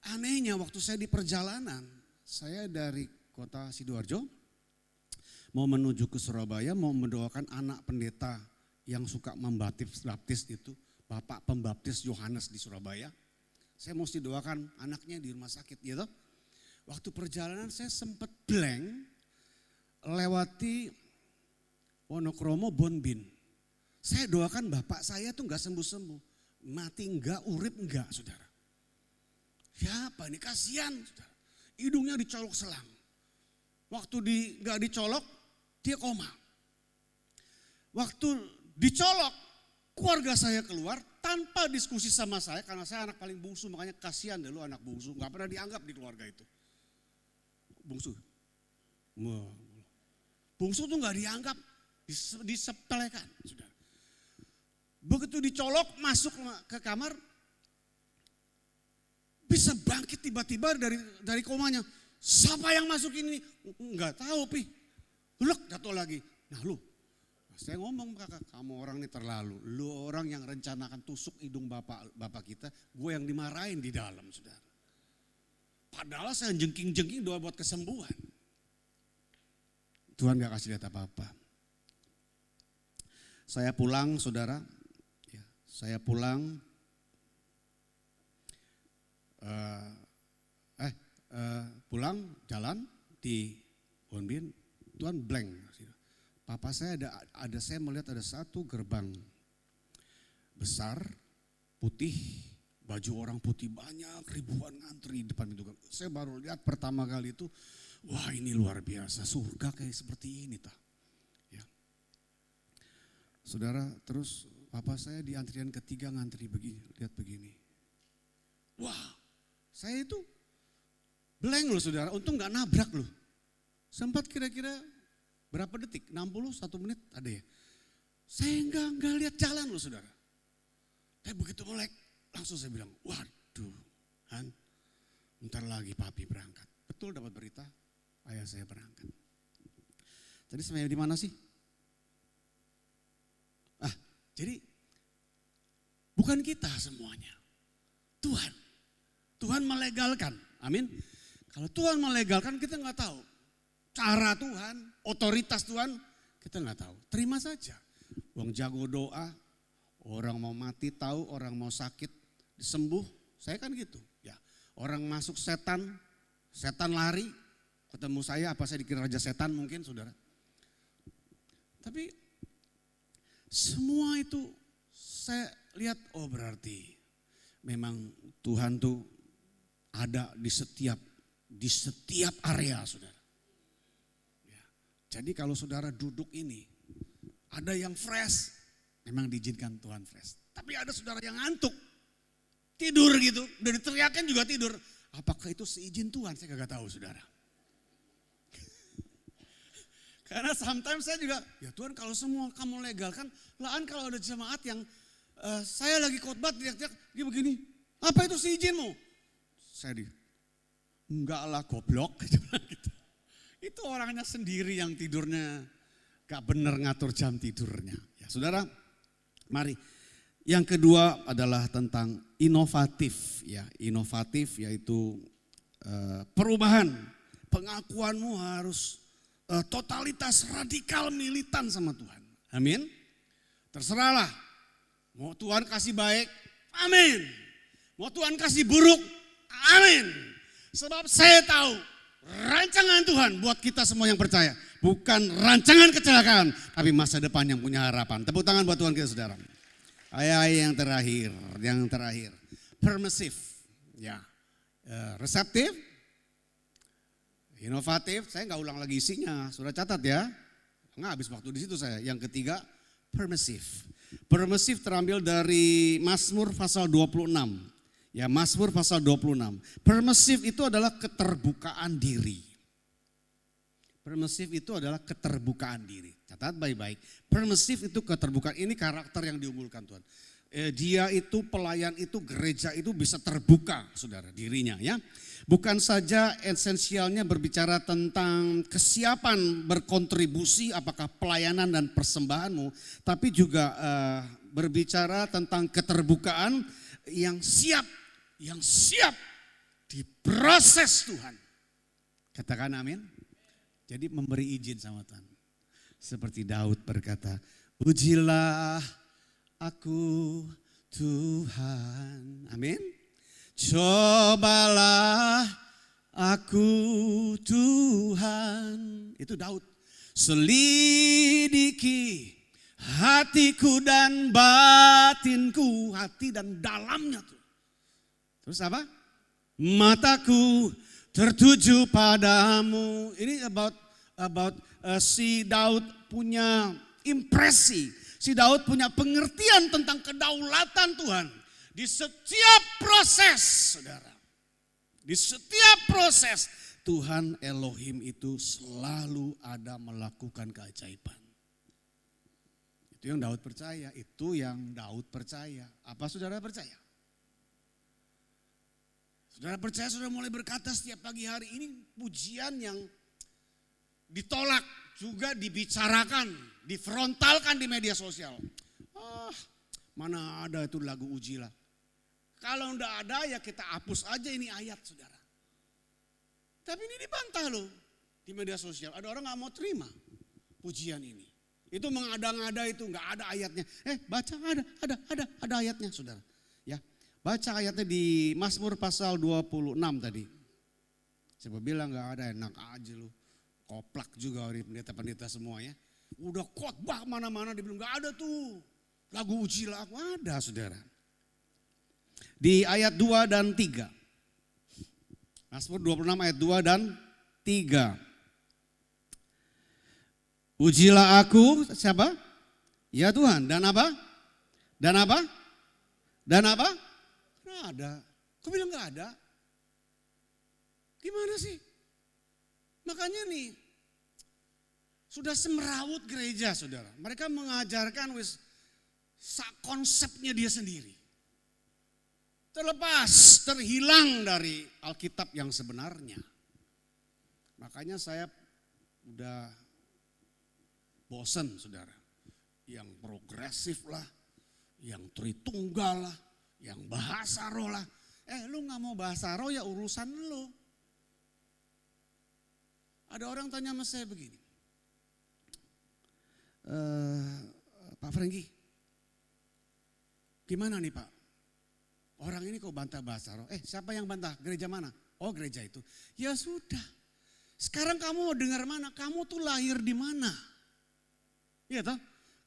anehnya waktu saya di perjalanan, saya dari kota Sidoarjo, mau menuju ke Surabaya, mau mendoakan anak pendeta yang suka membaptis itu, Bapak Pembaptis Yohanes di Surabaya. Saya mesti doakan anaknya di rumah sakit gitu. Waktu perjalanan saya sempat blank, lewati Wonokromo Bonbin. Saya doakan bapak saya tuh gak sembuh-sembuh. Mati enggak, urip enggak, saudara. Siapa ini? Kasihan, saudara. Hidungnya dicolok selang. Waktu gak dicolok, dia koma. Waktu dicolok, keluarga saya keluar tanpa diskusi sama saya. Karena saya anak paling bungsu, makanya kasihan deh lu anak bungsu. Gak pernah dianggap di keluarga itu. Bungsu. Bungsu tuh gak dianggap, disepelekan, saudara. Begitu dicolok masuk ke kamar, bisa bangkit tiba-tiba dari komanya. Siapa yang masuk ini? Enggak tahu, Pi. Lek, jatuh lagi. Nah lu, saya ngomong kakak, kamu orang ini terlalu. Lu orang yang rencanakan tusuk hidung bapak kita, gue yang dimarahin di dalam, saudara. Padahal saya jengking-jengking doa buat kesembuhan. Tuhan gak kasih lihat apa-apa. Saya pulang, saudara. Saya pulang, pulang jalan di Bonbin, Tuhan blank. Papa saya saya melihat ada satu gerbang besar, putih, baju orang putih banyak, ribuan ngantri di depan pintu. Saya baru lihat pertama kali itu, wah ini luar biasa, surga kayak seperti ini. Ya. Saudara, terus papa saya di antrian ketiga ngantri begini, lihat begini. Wah, saya itu blank loh saudara, untung gak nabrak loh. Sempat kira-kira berapa detik, 60, 1 menit ada ya. Saya enggak lihat jalan loh saudara. Tapi begitu melek, langsung saya bilang, waduh Han, bentar lagi papi berangkat. Betul dapat berita, ayah saya berangkat. Tadi sampai di mana sih? Jadi bukan kita semuanya, Tuhan. Tuhan melegalkan, amin. Kalau Tuhan melegalkan kita nggak tahu. Cara Tuhan, otoritas Tuhan kita nggak tahu. Terima saja. Wong jago doa, orang mau mati tahu, orang mau sakit disembuh. Saya kan gitu. Ya, orang masuk setan lari, ketemu saya apa saya dikira raja setan mungkin saudara. Tapi semua itu saya lihat, oh berarti memang Tuhan tuh ada di setiap area saudara. Ya. Jadi kalau saudara duduk ini, ada yang fresh, memang diizinkan Tuhan fresh. Tapi ada saudara yang ngantuk, tidur gitu, udah diteriakin juga tidur. Apakah itu seizin Tuhan? Saya gak tahu saudara. Karena sometimes saya juga, ya Tuhan kalau semua kamu legalkan, lahan kalau ada jemaat yang saya lagi khotbah teriak-teriak, dia begini, apa itu seizinmu? Saya enggak lah goblok. Gitu. Itu orangnya sendiri yang tidurnya gak bener ngatur jam tidurnya. Ya saudara, mari. Yang kedua adalah tentang inovatif. Ya, inovatif yaitu perubahan. Pengakuanmu harus totalitas radikal militan sama Tuhan. Amin. Terserahlah. Mau Tuhan kasih baik, amin. Mau Tuhan kasih buruk, amin. Sebab saya tahu rancangan Tuhan buat kita semua yang percaya. Bukan rancangan kecelakaan, tapi masa depan yang punya harapan. Tepuk tangan buat Tuhan kita saudara. Ayat yang terakhir. Permissive, ya. Reseptif, inovatif, saya nggak ulang lagi isinya, sudah catat ya. Nggak habis waktu di situ saya. Yang ketiga, permissive. Permissive terambil dari Mazmur pasal 26. Ya, Mazmur pasal 26. Permissive itu adalah keterbukaan diri. Permissive itu adalah keterbukaan diri. Catat baik-baik. Permissive itu keterbukaan, ini karakter yang diunggulkan Tuhan. Dia itu pelayan itu, gereja itu bisa terbuka saudara dirinya ya. Bukan saja esensialnya berbicara tentang kesiapan berkontribusi apakah pelayanan dan persembahanmu. Tapi juga berbicara tentang keterbukaan yang siap diproses Tuhan. Katakan amin. Jadi memberi izin sama Tuhan. Seperti Daud berkata, ujilah aku Tuhan. Amin. Cobalah aku Tuhan. Itu Daud. Selidiki hatiku dan batinku. Hati dan dalamnya tuh. Terus apa? Mataku tertuju padamu. Ini about si Daud punya impresi. Si Daud punya pengertian tentang kedaulatan Tuhan. Di setiap proses, saudara. Di setiap proses, Tuhan Elohim itu selalu ada melakukan keajaiban. Itu yang Daud percaya, itu yang Daud percaya. Apa saudara percaya? Saudara percaya, saudara mulai berkata setiap pagi hari ini pujian yang ditolak, juga dibicarakan, difrontalkan di media sosial. Mana ada itu lagu ujilah. Kalau enggak ada ya kita hapus aja ini ayat saudara. Tapi ini dibantah loh di media sosial. Ada orang gak mau terima pujian ini. Itu mengada-ngada itu enggak ada ayatnya. Baca ada ayatnya saudara. Ya, baca ayatnya di Mazmur pasal 26 tadi. Saya bilang enggak ada, enak aja lu. Koplak juga dari pendeta-pendeta semua ya. Udah khotbah mana-mana dibilang enggak ada tuh. Lagu ujilah aku ada saudara. Di ayat 2 dan 3. Mazmur 26 ayat 2 dan 3. Ujilah aku, siapa? Ya Tuhan, dan apa? Dan apa? Dan apa? Nggak ada. Kau bilang nggak ada? Gimana sih? Makanya nih, sudah semerawut gereja saudara. Mereka mengajarkan konsepnya dia sendiri. Terlepas, terhilang dari Alkitab yang sebenarnya. Makanya saya udah bosan saudara. Yang progresif lah, yang Tritunggal lah, yang bahasa roh lah. Lu gak mau bahasa roh ya urusan lu. Ada orang tanya sama saya begini. Pak Franky, gimana nih Pak? Orang ini kok bantah bahasa roh? Siapa yang bantah? Gereja mana? Oh gereja itu. Ya sudah. Sekarang kamu mau dengar mana? Kamu tuh lahir di mana? Iya toh?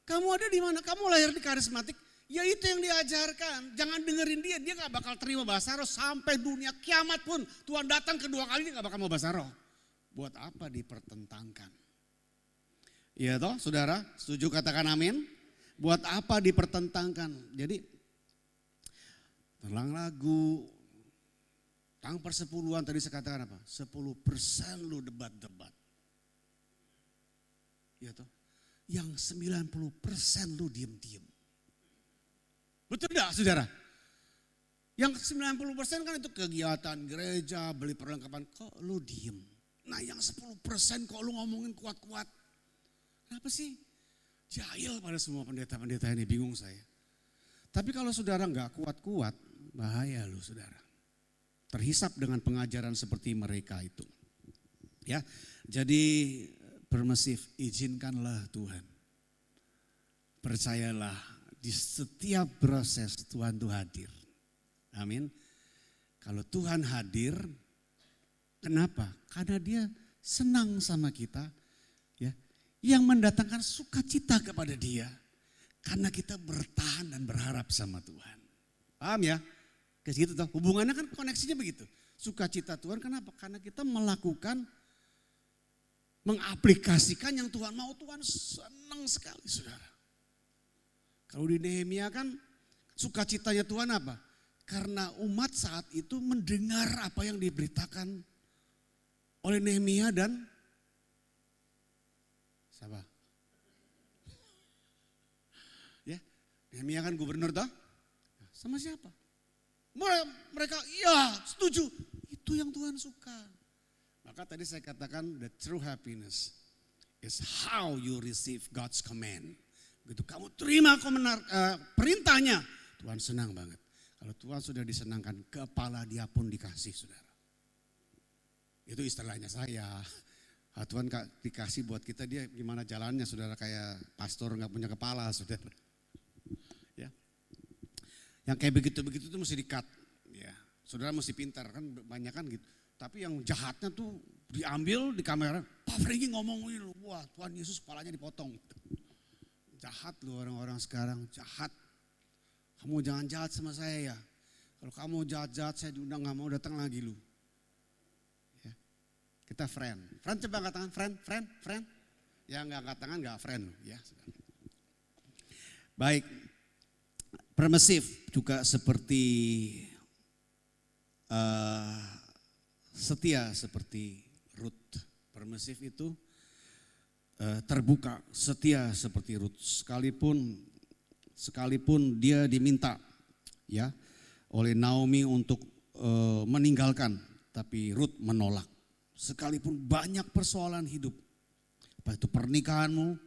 Kamu ada di mana? Kamu lahir di karismatik. Ya itu yang diajarkan. Jangan dengerin dia. Dia gak bakal terima bahasa roh sampai dunia kiamat pun. Tuhan datang kedua kali dia gak bakal mau bahasa roh. Buat apa dipertentangkan? Iya toh saudara? Setuju katakan amin? Buat apa dipertentangkan? Jadi tentang lagu, tentang persepuluhan tadi saya katakan apa? 10% lu debat-debat. Ya toh? Yang 90% lu diem-diem. Betul enggak saudara? Yang 90% kan itu kegiatan gereja, beli perlengkapan. Kok lu diem? Nah yang 10% kok lu ngomongin kuat-kuat. Kenapa sih? Jahil pada semua pendeta-pendeta ini, bingung saya. Tapi kalau saudara enggak kuat-kuat, bahaya loh saudara. Terhisap dengan pengajaran seperti mereka itu. Ya, jadi permisif, izinkanlah Tuhan. Percayalah di setiap proses Tuhan itu hadir. Amin. Kalau Tuhan hadir, kenapa? Karena dia senang sama kita. Ya, yang mendatangkan sukacita kepada dia. Karena kita bertahan dan berharap sama Tuhan. Paham ya? Kayak gitu toh. Hubungannya kan koneksinya begitu. Sukacita Tuhan kenapa? Karena kita melakukan, mengaplikasikan yang Tuhan mau. Tuhan senang sekali saudara. Kalau di Nehemia kan sukacitanya Tuhan apa? Karena umat saat itu mendengar apa yang diberitakan oleh Nehemia dan siapa? Ya, Nehemia kan gubernur toh? Sama siapa? Mereka, iya setuju. Itu yang Tuhan suka. Maka tadi saya katakan the true happiness is how you receive God's command. Begitu kamu terima perintahnya, Tuhan senang banget. Kalau Tuhan sudah disenangkan, kepala dia pun dikasih, saudara. Itu istilahnya saya. Tuhan dikasih buat kita, dia gimana jalannya, saudara, kayak pastor nggak punya kepala, saudara. Ya, yang kayak begitu-begitu tuh mesti di-cut. Ya, saudara mesti pintar kan, banyak kan gitu. Tapi yang jahatnya tuh diambil di kamera, Pak Franky ngomongin, wah Tuhan Yesus kepalanya dipotong. Jahat loh orang-orang sekarang, jahat. Kamu jangan jahat sama saya ya. Kalau kamu jahat-jahat saya diundang gak mau datang lagi lu. Ya. Kita friend. Friend coba angkat tangan, friend. Ya gak angkat tangan gak friend. Ya. Baik, permissive juga seperti setia seperti Ruth. Permissive itu terbuka, setia seperti Ruth. Sekalipun dia diminta ya oleh Naomi untuk meninggalkan, tapi Ruth menolak. Sekalipun banyak persoalan hidup, apa itu pernikahanmu,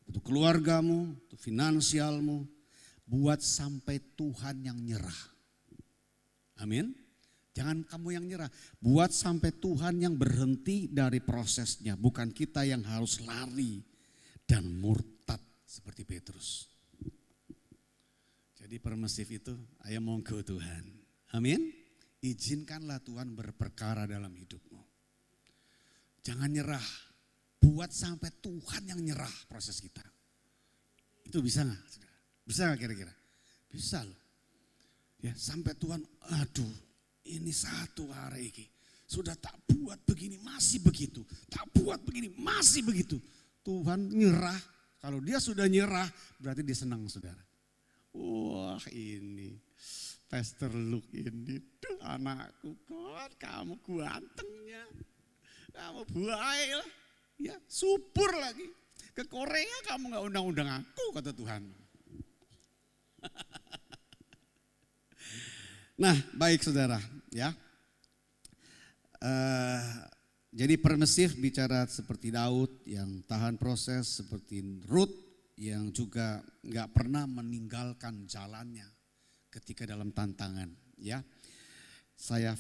itu keluargamu, itu finansialmu, buat sampai Tuhan yang nyerah. Amin. Jangan kamu yang nyerah, buat sampai Tuhan yang berhenti dari prosesnya, bukan kita yang harus lari dan murtad seperti Petrus. Jadi permissive itu, ayo monggo Tuhan. Amin. Izinkanlah Tuhan berperkara dalam hidupmu. Jangan nyerah. Buat sampai Tuhan yang nyerah proses kita. Itu bisa gak? Bisa gak kira-kira? Bisa loh. Ya sampai Tuhan, aduh ini satu hari ini. Sudah tak buat begini masih begitu. Tak buat begini masih begitu. Tuhan nyerah. Kalau dia sudah nyerah berarti dia senang, saudara. Wah ini Pastor Luke ini, duh anakku kan kamu gantengnya, kamu baik lah, ya subur lagi. Ke Korea kamu gak undang-undang aku kata Tuhan. Nah baik saudara ya. Jadi permissive bicara seperti Daud yang tahan proses, seperti Ruth yang juga nggak pernah meninggalkan jalannya ketika dalam tantangan. Ya, saya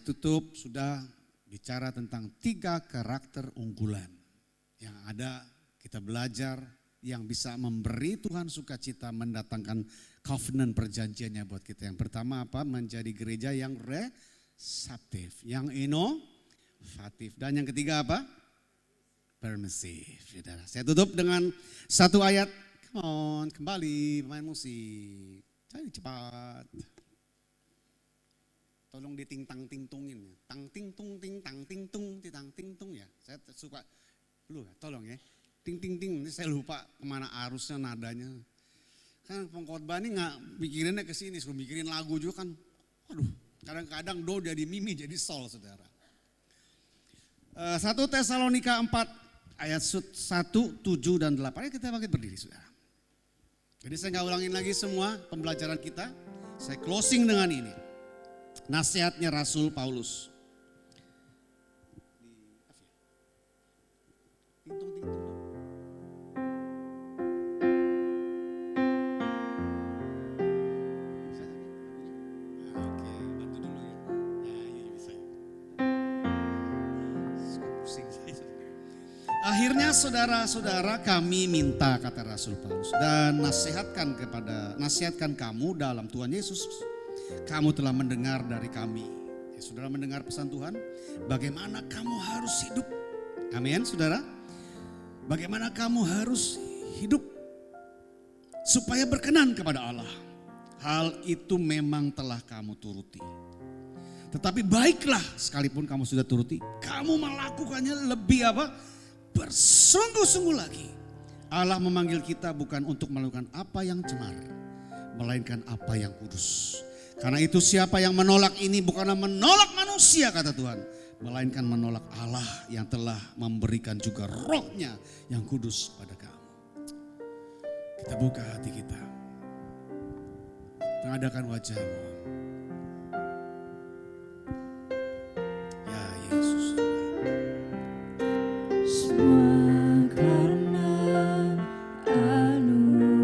tutup sudah bicara tentang 3 karakter unggulan yang ada. Kita belajar yang bisa memberi Tuhan sukacita, mendatangkan covenant perjanjiannya buat kita. Yang pertama apa? Menjadi gereja yang reseptif, yang inovatif, dan yang ketiga apa? Permissive. Saya tutup dengan satu ayat. Come on, kembali pemain musik. Cari cepat. Tolong diting-tang-ting-tungin. Tang-ting-tung, ting-tang-ting-tung, titang-ting-tung ya. Saya suka. Lu tolong ya. Ting-ting-ting, nanti saya lupa kemana arusnya, nadanya. Kan pengkhotbah ini gak mikirinnya ke sini, suruh mikirin lagu juga kan. Waduh, kadang-kadang do jadi mimi jadi sol, saudara. 1 Tesalonika 4 ayat 1, 7 dan 8. Ayo kita bangkit berdiri saudara. Jadi saya gak ulangin lagi semua pembelajaran kita. Saya closing dengan ini. Nasihatnya Rasul Paulus. Akhirnya saudara-saudara kami minta, kata Rasul Paulus, dan nasihatkan kamu dalam Tuhan Yesus. Kamu telah mendengar dari kami. Ya, saudara mendengar pesan Tuhan, bagaimana kamu harus hidup. Amin saudara. Bagaimana kamu harus hidup supaya berkenan kepada Allah. Hal itu memang telah kamu turuti. Tetapi baiklah sekalipun kamu sudah turuti, kamu melakukannya lebih apa? Bersungguh-sungguh lagi. Allah memanggil kita bukan untuk melakukan apa yang cemar, melainkan apa yang kudus. Karena itu siapa yang menolak ini bukanlah menolak manusia kata Tuhan, melainkan menolak Allah yang telah memberikan juga rohnya yang kudus pada kamu. Kita buka hati kita. Tengadakan wajahmu. Ya Yesus. Semua karena anugerah-Mu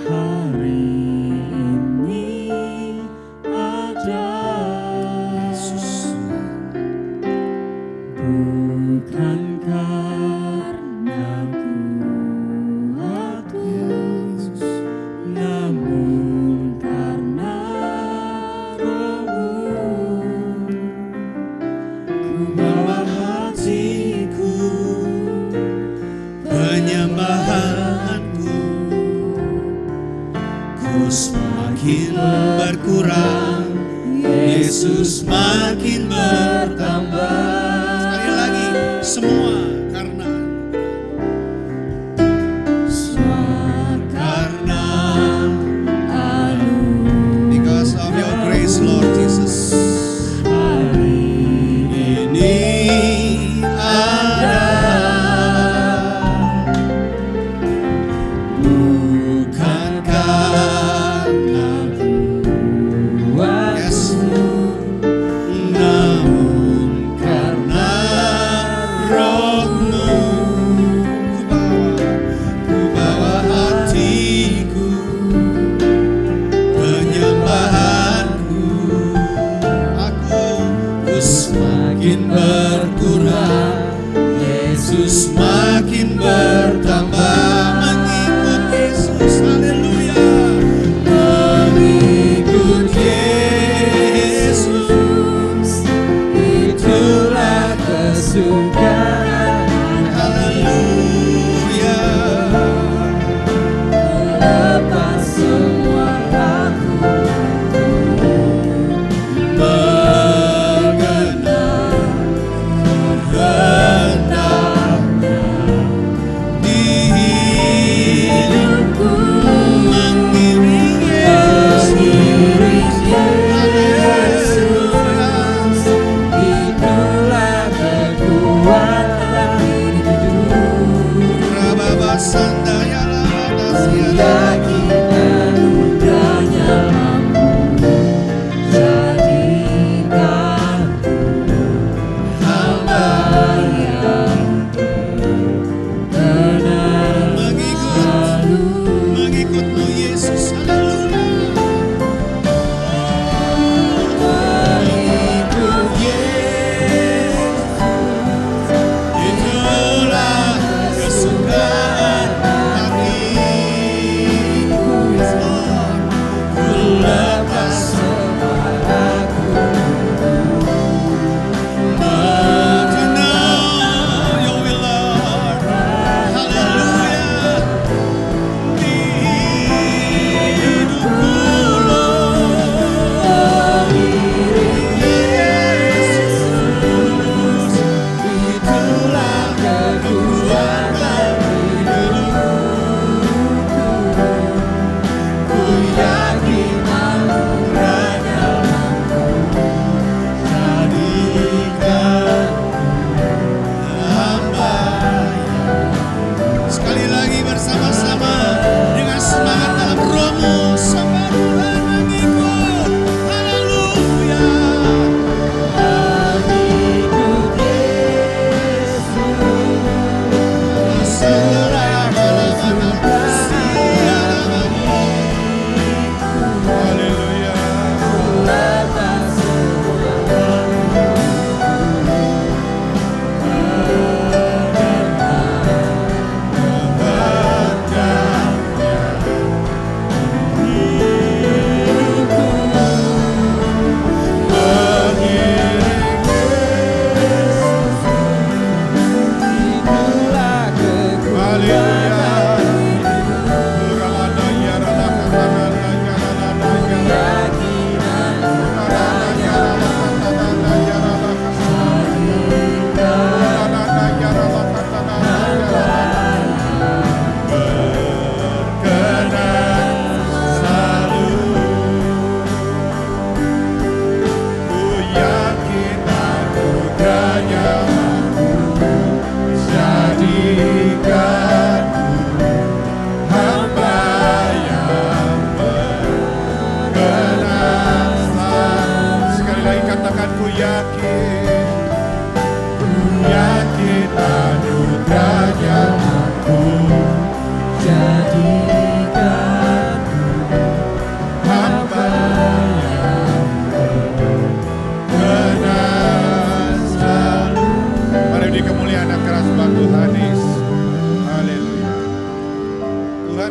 hari ini ada. Yesus. Bukan karena kuatku, namun karena Roh-Mu. Ku bawa hatiku, Penyembahanku, ku semakin berkurang, Yesus makin bertambah. Sekali lagi, semua karena karena anugerah because of your grace, Lord Jesus. Ini ada, bukan karena yes, namun karena Roh-Mu. Ku bawa hatiku, penyembahanku, aku semakin berkurang, Yesus makin bertambah. Mengikut Yesus, haleluya. Mengikut Yesus, itulah kesukaan. Haleluya. lepas semua aku Mengenal kehendaknya di hidupku, mengiring Yesus. Haleluya. itulah kekuatan hidup. Rababa sandaya Yakin anugerahnya mampu jadikan hamba yang benar mengikutmu Yesus. Haleluya. mengikut Yesus. Itulah kesukaan hatiku. Yes, Lord. Ku lepas Semua aku to know your will, Lord. Haleluya. Di hidupku, Lord. Yesus, itulah kekuatan hidupku. Ku yakin anugerahnya mampu jadikan hamba. Sekali lagi bersama-sama dengan semangat dalam Roh-Mu, sembah Tuhan, mengikut. Haleluya. mengikut Yesus. Haleluya. Lepas semua Haleluya.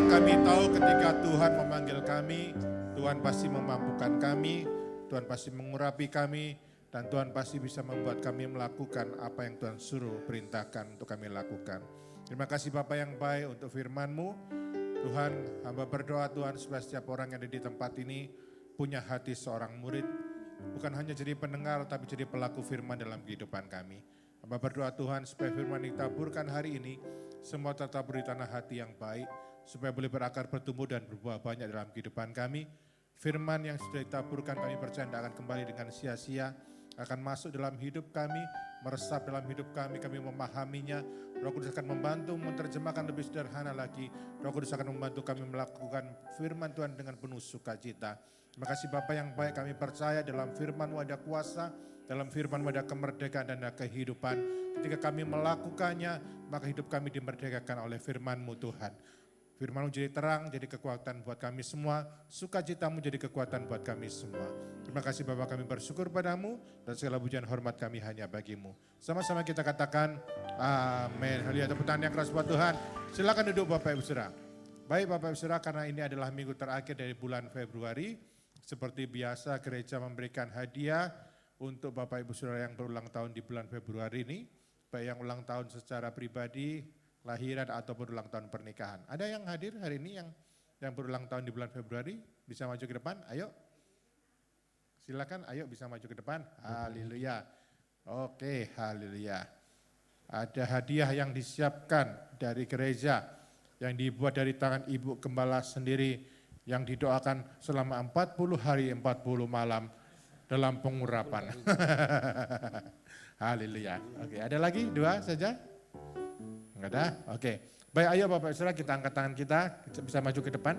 kami tahu ketika Tuhan memanggil kami, Tuhan pasti memampukan kami, Tuhan pasti mengurapi kami, dan Tuhan pasti bisa membuat kami melakukan apa yang Tuhan suruh perintahkan untuk kami lakukan. Terima kasih Bapak yang baik untuk firman-Mu. Tuhan, hamba berdoa Tuhan supaya setiap orang yang ada di tempat ini punya hati seorang murid. Bukan hanya jadi pendengar tapi jadi pelaku firman dalam kehidupan kami. Hamba berdoa Tuhan supaya firman yang ditaburkan hari ini semua tertabur di tanah hati yang baik. Supaya boleh berakar, bertumbuh dan berbuah banyak dalam kehidupan kami. Firman yang sudah ditaburkan kami percaya tidak akan kembali dengan sia-sia. Akan masuk dalam hidup kami, meresap dalam hidup kami memahaminya. Roh Kudus akan membantu menerjemahkan lebih sederhana lagi. Roh Kudus akan membantu kami melakukan firman Tuhan dengan penuh sukacita. Terima kasih Bapa yang baik, kami percaya dalam firman-Mu ada kuasa, dalam firman-Mu ada kemerdekaan dan ada kehidupan. Ketika kami melakukannya, maka hidup kami dimerdekakan oleh firman-Mu Tuhan. Firman-Mu jadi terang, jadi kekuatan buat kami semua. Sukacita-Mu jadi kekuatan buat kami semua. Terima kasih Bapak, kami bersyukur padamu dan segala pujian hormat kami hanya bagimu. Sama-sama kita katakan amin. Haleluya, tepuk tangan yang keras buat Tuhan. Silakan duduk Bapak Ibu Saudara. Baik Bapak Ibu Saudara, karena ini adalah minggu terakhir dari bulan Februari. Seperti biasa gereja memberikan hadiah untuk Bapak Ibu Saudara yang berulang tahun di bulan Februari ini. Baik yang ulang tahun secara pribadi, lahiran ataupun ulang tahun pernikahan. Ada yang hadir hari ini yang berulang tahun di bulan Februari? Bisa maju ke depan? Ayo. Silakan, ayo bisa maju ke depan. Haleluya. Oke, haleluya. Ada hadiah yang disiapkan dari gereja yang dibuat dari tangan Ibu Gembala sendiri yang didoakan selama 40 hari 40 malam dalam pengurapan. Haleluya. Oke, ada lagi 2 saja? Enggak ada? Oke. Baik, ayo Bapak Saudara kita angkat tangan kita, bisa maju ke depan.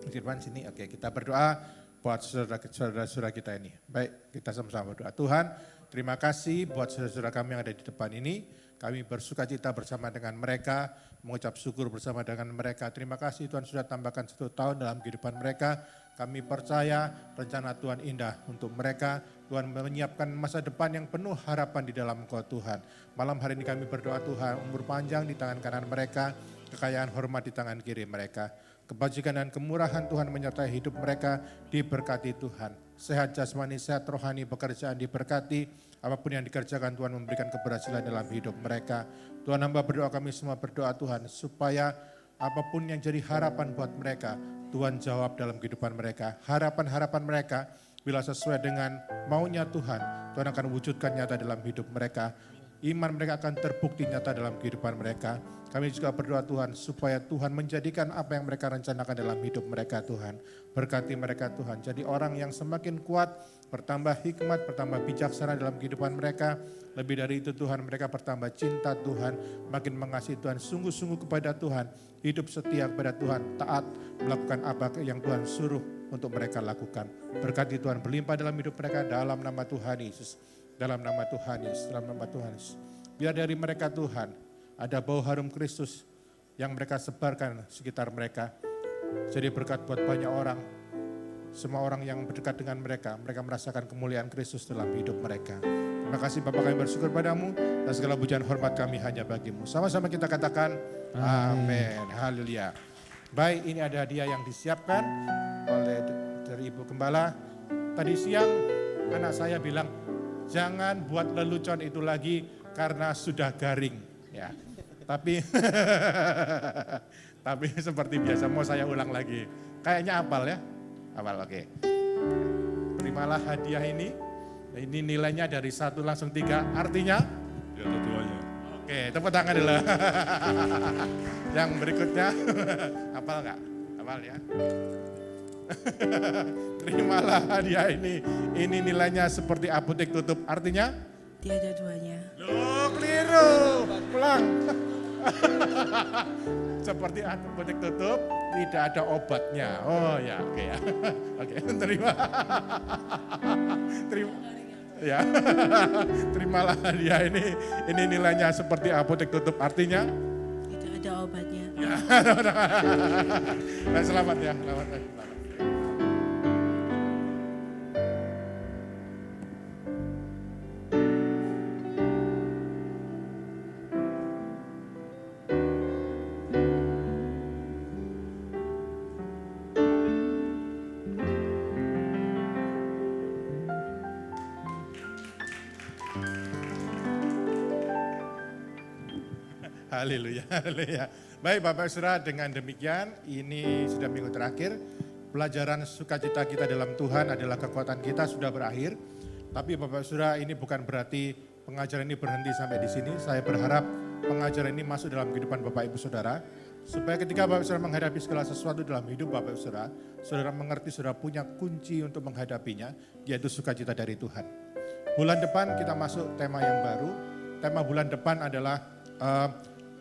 Di depan sini. Oke, kita berdoa buat saudara-saudara kita ini. Baik, kita sama-sama berdoa. Tuhan, terima kasih buat saudara-saudara kami yang ada di depan ini. Kami bersuka cita bersama dengan mereka, mengucap syukur bersama dengan mereka. Terima kasih Tuhan sudah tambahkan 1 tahun dalam kehidupan mereka. Kami percaya rencana Tuhan indah untuk mereka. Tuhan menyiapkan masa depan yang penuh harapan di dalam Engkau Tuhan. Malam hari ini kami berdoa Tuhan, umur panjang di tangan kanan mereka, kekayaan hormat di tangan kiri mereka. Kebajikan dan kemurahan Tuhan menyertai hidup mereka, diberkati Tuhan. Sehat jasmani, sehat rohani, pekerjaan diberkati. Apapun yang dikerjakan Tuhan memberikan keberhasilan dalam hidup mereka. Tuhan hamba berdoa, kami semua berdoa Tuhan supaya apapun yang jadi harapan buat mereka, Tuhan jawab dalam kehidupan mereka. Harapan-harapan mereka bila sesuai dengan maunya Tuhan, Tuhan akan wujudkan nyata dalam hidup mereka. Iman mereka akan terbukti nyata dalam kehidupan mereka. Kami juga berdoa Tuhan supaya Tuhan menjadikan apa yang mereka rencanakan dalam hidup mereka Tuhan. Berkati mereka Tuhan, jadi orang yang semakin kuat, bertambah hikmat, bertambah bijaksana dalam kehidupan mereka. Lebih dari itu Tuhan, mereka bertambah cinta Tuhan, makin mengasihi Tuhan, sungguh-sungguh kepada Tuhan, hidup setia kepada Tuhan, taat melakukan apa yang Tuhan suruh untuk mereka lakukan. Berkati Tuhan berlimpah dalam hidup mereka dalam nama Tuhan Yesus. Dalam nama Tuhan Yesus, dalam nama Tuhan Yesus. Biar dari mereka Tuhan, ada bau harum Kristus yang mereka sebarkan sekitar mereka. Jadi berkat buat banyak orang, semua orang yang berdekat dengan mereka merasakan kemuliaan Kristus dalam hidup mereka. Terima kasih Bapak, kami bersyukur padamu dan segala pujian hormat kami hanya bagimu. Sama-sama kita katakan amin. Haleluya. Baik, ini ada hadiah yang disiapkan oleh dari Ibu Gembala. Tadi siang anak saya bilang, jangan buat lelucon itu lagi karena sudah garing. Ya, tapi seperti biasa mau saya ulang lagi. Kayaknya hafal ya, hafal oke. Terimalah hadiah ini. Ini nilainya dari 1 langsung 3, artinya? Di atas 2-nya. Oke, tepuk tangan dulu. Yang berikutnya, hafal nggak? Hafal ya. Terimalah hadiah ini. Ini nilainya seperti apotek tutup. Artinya? Tiada 2-nya. Loh, keliru. Pulang. Seperti apotek tutup, tidak ada obatnya. Oh ya, oke ya. Oke, terima. Ya. Terimalah hadiah ini. Ini nilainya seperti apotek tutup. Artinya? Tidak ada obatnya. Ya. Nah, selamat ya. Selamat. Haleluya, haleluya. Baik Bapak Saudara, dengan demikian ini sudah minggu terakhir. Pelajaran sukacita kita dalam Tuhan adalah kekuatan kita sudah berakhir. Tapi Bapak Saudara, ini bukan berarti pengajaran ini berhenti sampai di sini. Saya berharap pengajaran ini masuk dalam kehidupan Bapak Ibu Saudara. Supaya ketika Bapak Saudara menghadapi segala sesuatu dalam hidup Bapak Saudara, Saudara mengerti Saudara punya kunci untuk menghadapinya, yaitu sukacita dari Tuhan. Bulan depan kita masuk tema yang baru. Tema bulan depan adalah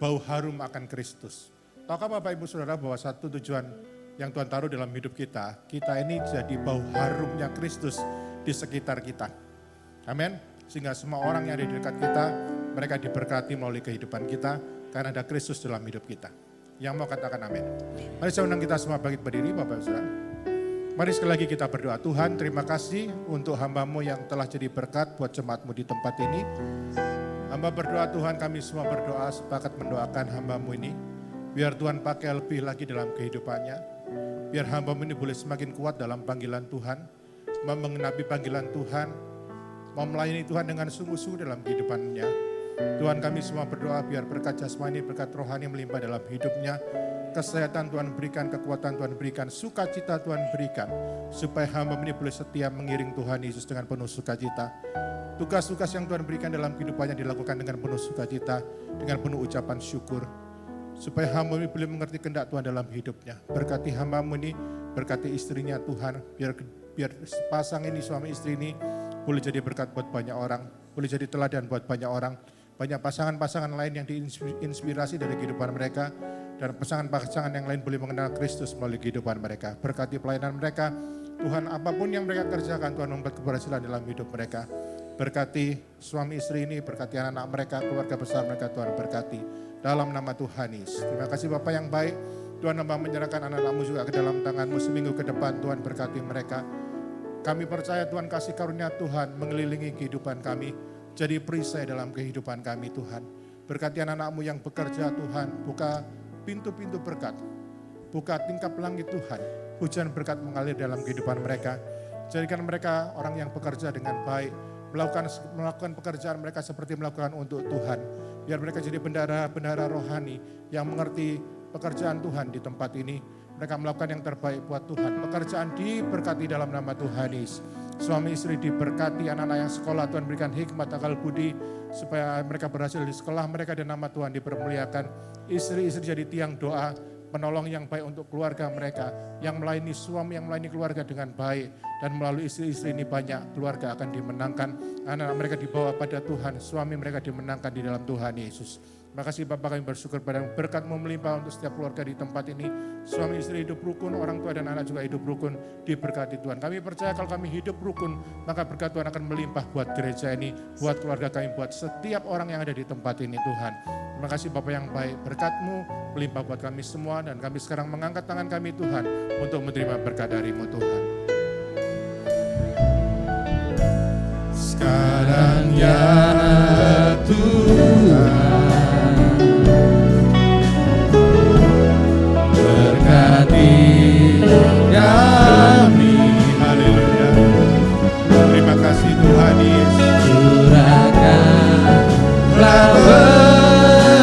bau harum akan Kristus. Tahukah Bapak Ibu Saudara bahwa satu tujuan yang Tuhan taruh dalam hidup kita ini jadi bau harumnya Kristus di sekitar kita. Amin. Sehingga semua orang yang ada di dekat kita, mereka diberkati melalui kehidupan kita karena ada Kristus dalam hidup kita. Yang mau katakan amin. Mari saya undang kita semua bangkit berdiri Bapak Saudara. Mari sekali lagi kita berdoa. Tuhan, terima kasih untuk hamba-Mu yang telah jadi berkat buat jemaat-Mu di tempat ini. Hamba berdoa Tuhan, kami semua berdoa sepakat mendoakan hamba-Mu ini. Biar Tuhan pakai lebih lagi dalam kehidupannya. Biar hamba-Mu ini boleh semakin kuat dalam panggilan Tuhan. Mau mengenapi panggilan Tuhan. Mau melayani Tuhan dengan sungguh-sungguh dalam kehidupannya. Tuhan kami semua berdoa biar berkat jasmani, berkat rohani melimpah dalam hidupnya. Kesehatan Tuhan berikan, kekuatan Tuhan berikan, sukacita Tuhan berikan. Supaya hamba ini boleh setia mengiring Tuhan Yesus dengan penuh sukacita. Tugas-tugas yang Tuhan berikan dalam kehidupannya dilakukan dengan penuh sukacita, dengan penuh ucapan syukur. Supaya hamba ini boleh mengerti kehendak Tuhan dalam hidupnya. Berkati hamba-Mu ini, berkati istrinya Tuhan. Biar sepasang ini, suami istri ini, boleh jadi berkat buat banyak orang. Boleh jadi teladan buat banyak orang. Banyak pasangan-pasangan lain yang diinspirasi dari kehidupan mereka. Dan pasangan-pasangan yang lain boleh mengenal Kristus melalui kehidupan mereka. Berkati pelayanan mereka. Tuhan, apapun yang mereka kerjakan, Tuhan membuat keberhasilan dalam hidup mereka. Berkati suami istri ini, berkati anak-anak mereka, keluarga besar mereka, Tuhan berkati. Dalam nama Tuhan Yesus. Terima kasih Bapak yang baik. Tuhan hamba menyerahkan anak-anak-Mu juga ke dalam tangan-Mu seminggu ke depan. Tuhan berkati mereka. Kami percaya Tuhan kasih karunia Tuhan mengelilingi kehidupan kami. Jadi perisai dalam kehidupan kami Tuhan. Berkati anak-anak-Mu yang bekerja Tuhan. Buka pintu-pintu berkat. Buka tingkap langit Tuhan. Hujan berkat mengalir dalam kehidupan mereka. Jadikan mereka orang yang bekerja dengan baik. Melakukan pekerjaan mereka seperti melakukan untuk Tuhan. Biar mereka jadi bendahara rohani yang mengerti pekerjaan Tuhan di tempat ini. Mereka melakukan yang terbaik buat Tuhan. Pekerjaan diberkati dalam nama Tuhan Yesus. Suami istri diberkati, anak-anak yang sekolah Tuhan berikan hikmat akal budi. Supaya mereka berhasil di sekolah mereka dan nama Tuhan dipermuliakan. Istri-istri jadi tiang doa, penolong yang baik untuk keluarga mereka. Yang melayani suami, yang melayani keluarga dengan baik. Dan melalui istri-istri ini banyak keluarga akan dimenangkan. Anak-anak mereka dibawa pada Tuhan, suami mereka dimenangkan di dalam Tuhan Yesus. Terima kasih Bapak, kami bersyukur pada berkat-Mu melimpah untuk setiap keluarga di tempat ini. Suami istri hidup rukun, orang tua dan anak juga hidup rukun, diberkati Tuhan. Kami percaya kalau kami hidup rukun, maka berkat Tuhan akan melimpah buat gereja ini, buat keluarga kami, buat setiap orang yang ada di tempat ini Tuhan. Terima kasih Bapak yang baik, berkat-Mu melimpah buat kami semua, dan kami sekarang mengangkat tangan kami Tuhan untuk menerima berkat dari-Mu Tuhan. Sekarang ya Tuhan, berkati kami. Haleluya. Terima kasih Tuhan Yesus. Curahkanlah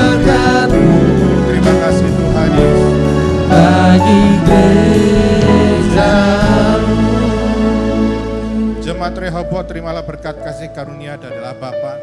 berkat-Mu. Terima kasih Tuhan Yesus. Bagi gereja-Mu. Jemaat Rehoboth, terimalah berkat kasih karunia adalah Bapa,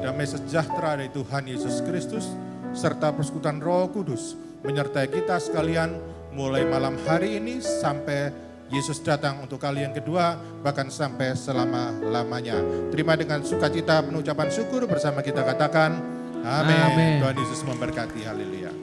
damai sejahtera dari Tuhan Yesus Kristus, serta persekutuan Roh Kudus menyertai kita sekalian mulai malam hari ini sampai Yesus datang untuk kali yang kedua, bahkan sampai selama-lamanya. Terima dengan sukacita penuh ucapan syukur bersama kita katakan, amin. Tuhan Yesus memberkati, haleluya.